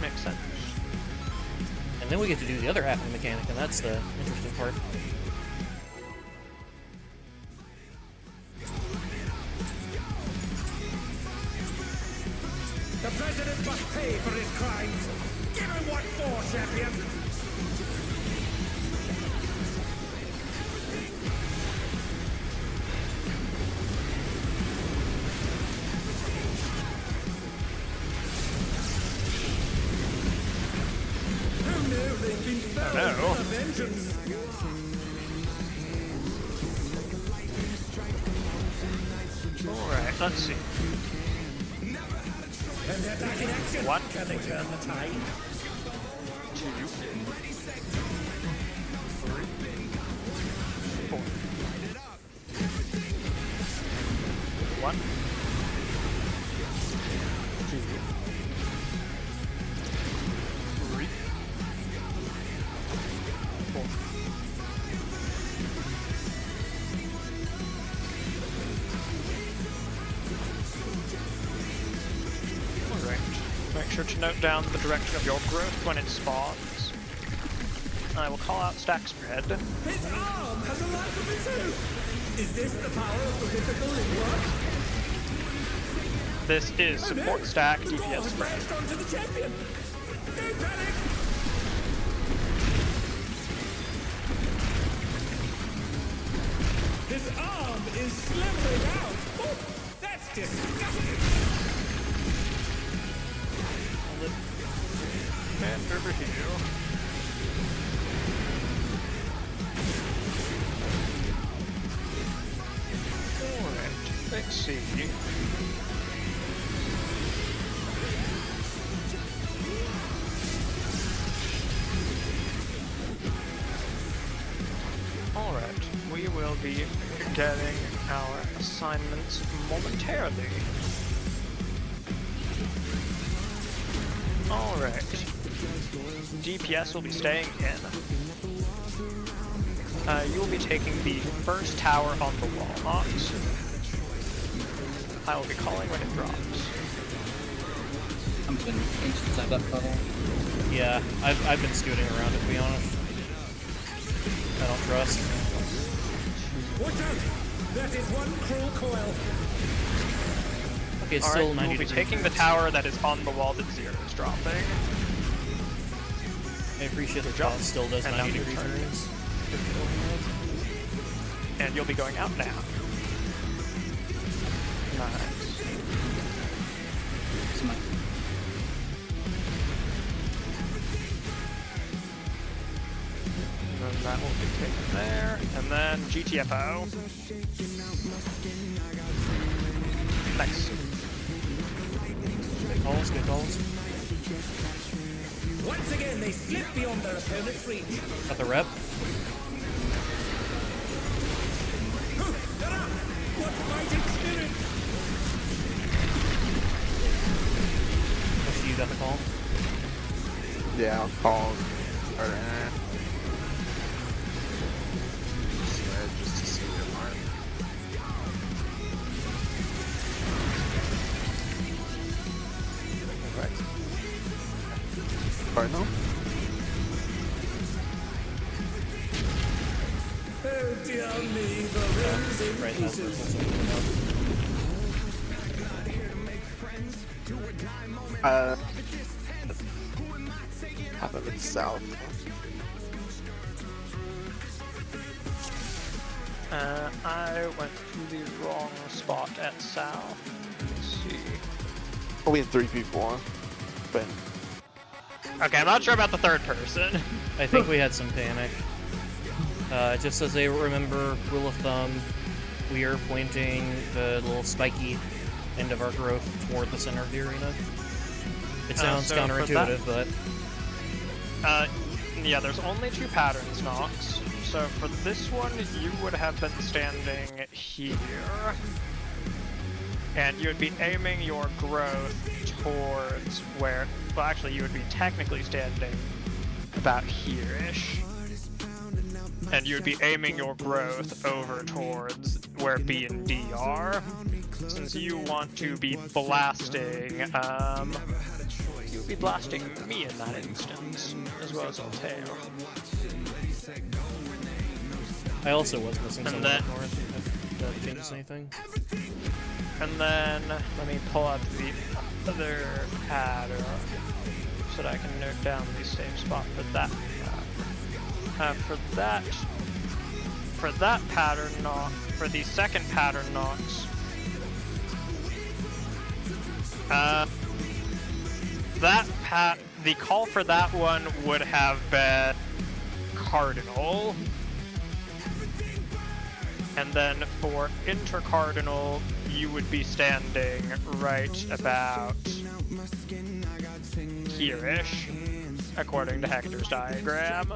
Makes sense. And then we get to do the other half of the mechanic, and that's the interesting part. The president must pay for his crimes. Give him what for, champion. Who knew they'd been filled Hello. with a vengeance? Alright, let's see. And they're back in action. What? Can they turn the tide? 2, 3, 4. 1, 2, 3, 4. Alright. Make sure to note down the direction of your growth when it spawns. I will call out stack spread. His arm has a life of its own. Is this the power of the mythical in work? This is support stack DPS spread. Flashed onto the champion. No panic. His arm is slithering out. Oh, that's disgusting. And over here. Alright, let's see. Alright, we will be getting our assignments momentarily. Alright. DPS will be staying in. You will be taking the first tower on the wall, Ox. I will be calling when it drops. I'm been inside that puddle. Yeah, I've been scooting around it, to be honest. I don't trust. Watch out! That is one cruel coil. Okay, it's All still right, 90 we'll be degrees. taking the tower that is on the wall that Zero is dropping. I appreciate the jump. bot still does And 90 now degree turn. turns. And you'll be going out now. Nice. It's my- And then that will be taken there. And then GTFO. Nice. Good calls, good calls. Once again, they slip beyond their opponent's reach. Got the rep. What fighting spirit! Push you got the call. Yeah, I'll call. Or, Just to see your mark. right. Cardinal? Oh dear me, the rings in Right, that's pieces. Half of it's south. I went to the wrong spot at south. Let's see. Oh, we had 3 people, but Okay, I'm not sure about the third person. I think we had some panic. Just as a remember, rule of thumb, we are pointing the little spiky end of our growth toward the center of the arena. It sounds so for counterintuitive, but Yeah, there's only 2 patterns, Nox. So for this one, you would have been standing here. And you would be aiming your growth towards where... Well, actually, you would be technically standing about here-ish. And you would be aiming your growth over towards where B and D are. Since you want to be blasting, you would be blasting me in that instance, as well as Altair. I also was missing And someone then- up north, if that changes anything. And then, let me pull up the other pattern so that I can note down the same spot for that. For that pattern knock, for the second pattern knocks, the call for that one would have been cardinal. And then for intercardinal, you would be standing right about here-ish, according to Hector's diagram.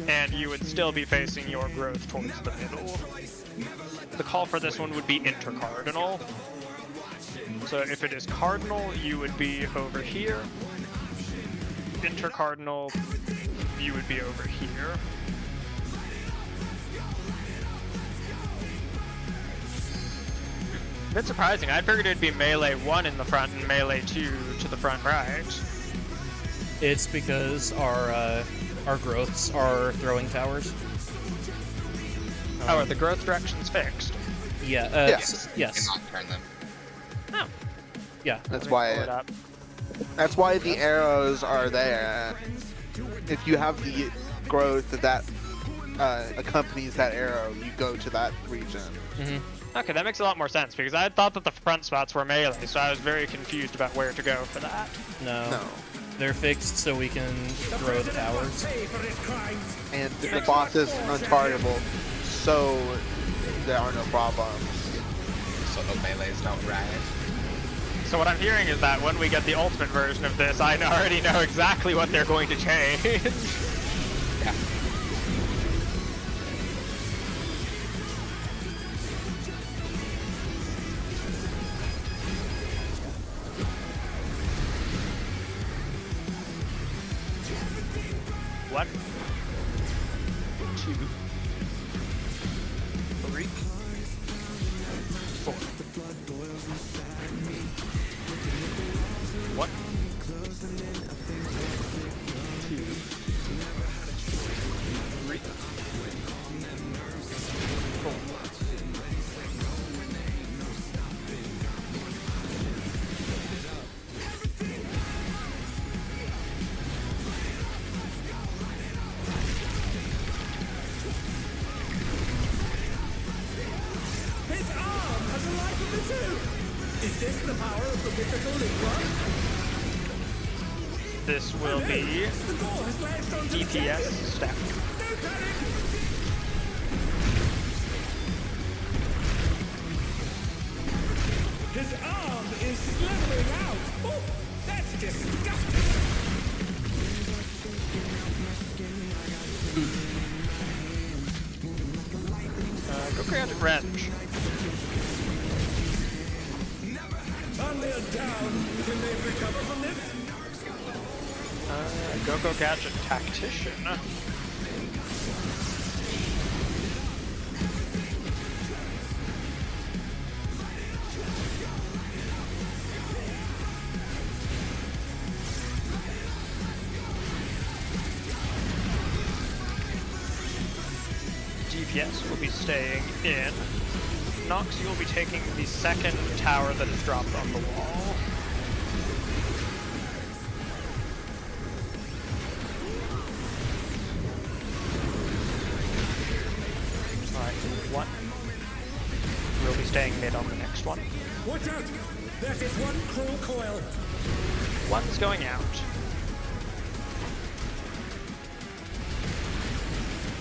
And you would still be facing your growth towards the middle. The call for this one would be intercardinal. So if it is cardinal, you would be over here. Intercardinal, you would be over here. A bit surprising. I figured it'd be melee 1 in the front and melee 2 to the front right. It's because our growths are throwing towers. Oh, are the growth directions fixed? Yeah, Yes. yes. Cannot turn them. Oh. Yeah. that's Let me pull it why up. that's why the arrows are there. If you have the growth that accompanies that arrow, you go to that region. Okay, that makes a lot more sense because I thought that the front spots were melee, so I was very confused about where to go for that. No. They're fixed so we can throw the towers. Pay for his crimes. And the boss is untargetable, so there are no problems. So the melees don't riot. So what I'm hearing is that when we get the ultimate version of this, I already know exactly what they're going to change. Yeah. One, 2, 3, 4. 1, 2, 3, 4. this the power of the mythical Lingua? This will be The door has latched onto the DPS champion. stack. No panic! His arm is slithering out. Oh, that's disgusting. Go create wrench. Only a down. Can they recover from this? Go gadget tactician. DPS will be staying in. Nox, you will be taking the second tower that is dropped on the wall. Alright, one. We'll be staying mid on the next one. Watch out! That is one cruel coil. One's going out.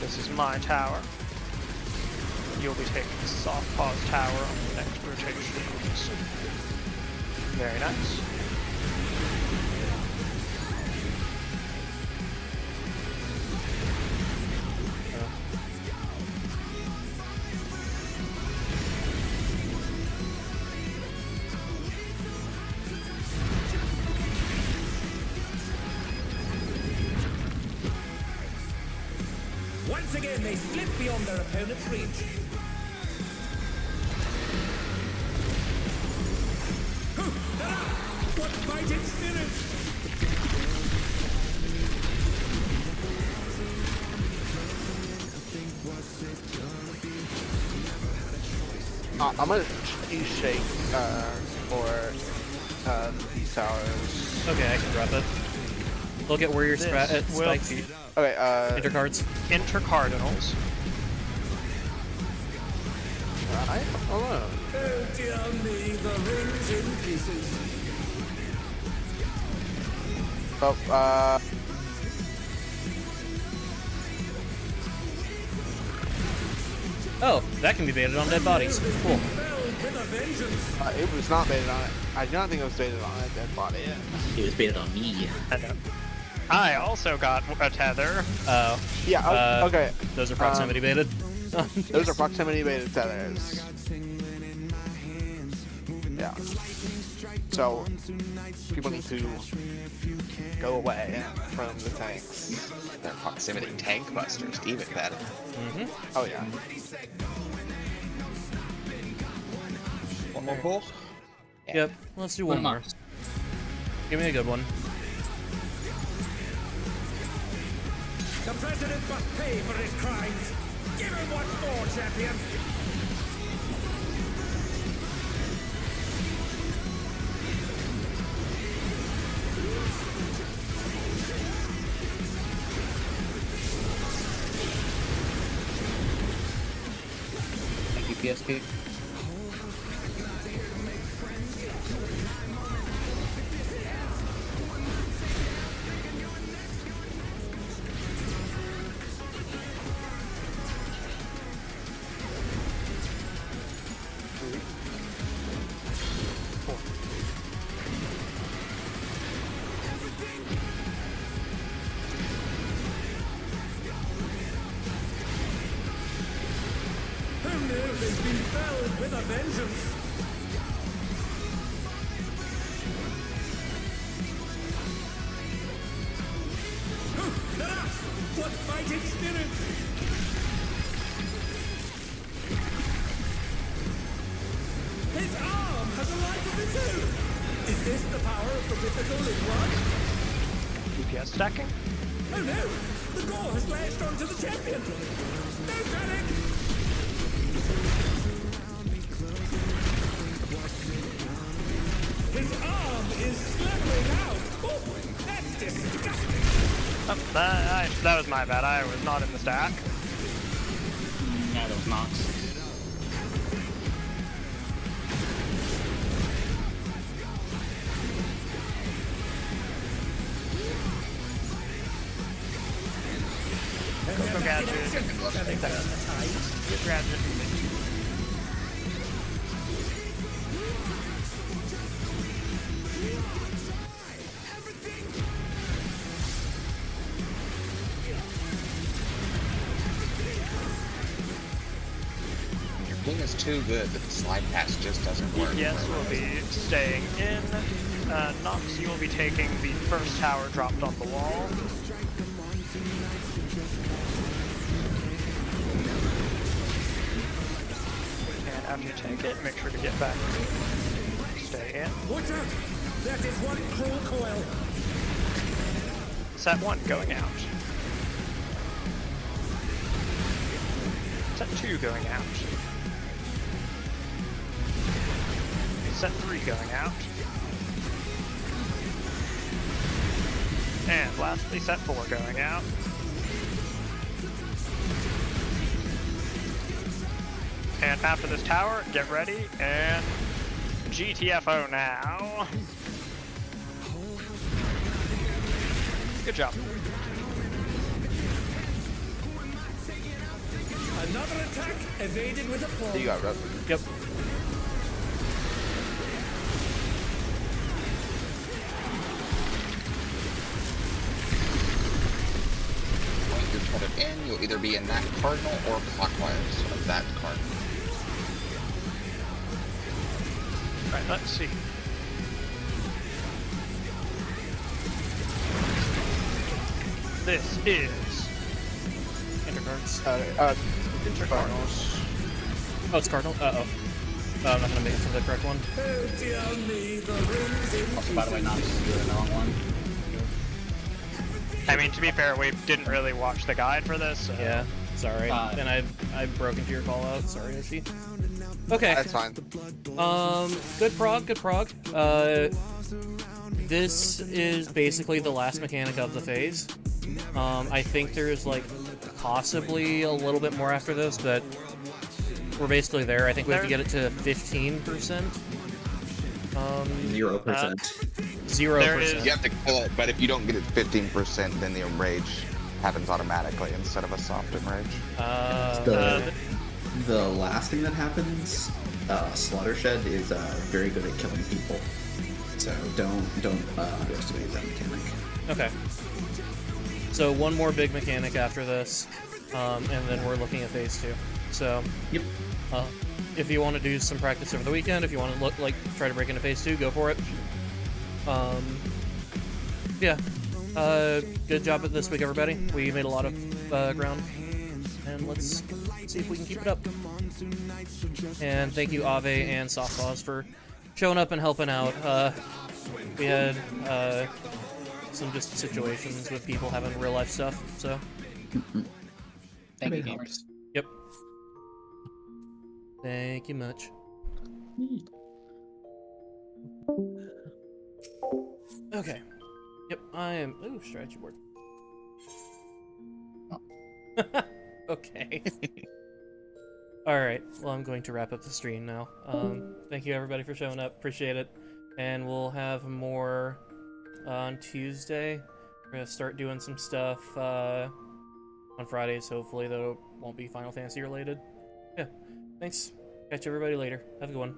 This is my tower. You'll be taking the soft pause tower on the next rotation. Very nice. Once again, they slip beyond their opponent's reach. What fighting spirit! I'm gonna use shake for these towers. Okay, I can drop it. Look at where your This will spike be Okay, intercards. intercardinals. right? Hello. Oh dear me, the ring's in pieces. Oh, Oh, that can be baited on dead bodies. Cool. With a vengeance. it was not baited on it. I do not think it was baited on a dead body. It was baited on me. I know. I also got a tether. Oh. Yeah, okay. Those are proximity baited. Those are proximity baited tethers. Yeah. So, people need to go away from the tanks. They're proximity tank busters, even better. Mm-hmm. Oh, yeah. One more pull? Yep. Let's do one more. Give me a good one. The president must pay for his crimes. Give him what for, champion. Thank you, PSP. Who knew they'd been felled with a vengeance? What fighting spirit! His arm has a life of its own! Is this the power of the mythical in one? DPS stacking. Oh no! The door has latched onto the champion! No panic! His arm is slithering out! Oh, that's disgusting! Oh, that was my bad. I was not in the stack. Yeah, that was Nox. Gadget. Nothing but the tide. Get Gadget. Your ping is too good that the slide pass just doesn't work. Yes, will be staying in. Nox, you will be taking the first tower dropped on the wall. And after you take it, make sure to get back. Stay in. Watch out! That is one cruel coil. Set 1 going out. Set 2 going out. Set 3 going out. And lastly, set 4 going out. And after this tower, get ready and GTFO now. Good job. Another attack evaded with a fall. You got it. Yep. When you put it in, you'll either be in that cardinal or clockwise of that cardinal. Right, let's see. This is Intercards. Cardinals. Oh, it's Cardinal? Uh-oh. I'm not gonna make it to the correct one. Oh dear me, the rings in Also, by the way, not doing the wrong one. I mean, to be fair, we didn't really watch the guide for this. So. Yeah, sorry. And I broke into your call out. Sorry, Oshi. Okay. That's fine. Good prog, good prog. This is basically the last mechanic of the phase. I think there's like possibly a little bit more after this, but we're basically there. I think we have to get it to 15%. 0%. 0%. You have to kill it, but if you don't get it 15%, then the enrage happens automatically instead of a soft enrage. The last thing that happens, Slaughter Shed is very good at killing people. So don't underestimate that mechanic. Okay. So one more big mechanic after this, and then we're looking at phase 2. So, Yep. If you want to do some practice over the weekend, if you want to try to break into phase 2, go for it. Yeah. Good job at this week, everybody. We made a lot of ground, and let's see if we can keep it up. And thank you, Ave and Softpaws, for showing up and helping out. We had some just situations with people having real life stuff, so. Thank you, gamers. Yep. Thank you much. Okay. Yep, I am. Ooh, strategy board. Okay. Alright, well, I'm going to wrap up the stream now. Thank you, everybody, for showing up. Appreciate it. And we'll have more on Tuesday. We're going to start doing some stuff on Fridays, hopefully, though it won't be Final Fantasy related. Yeah, thanks. Catch everybody later. Have a good one.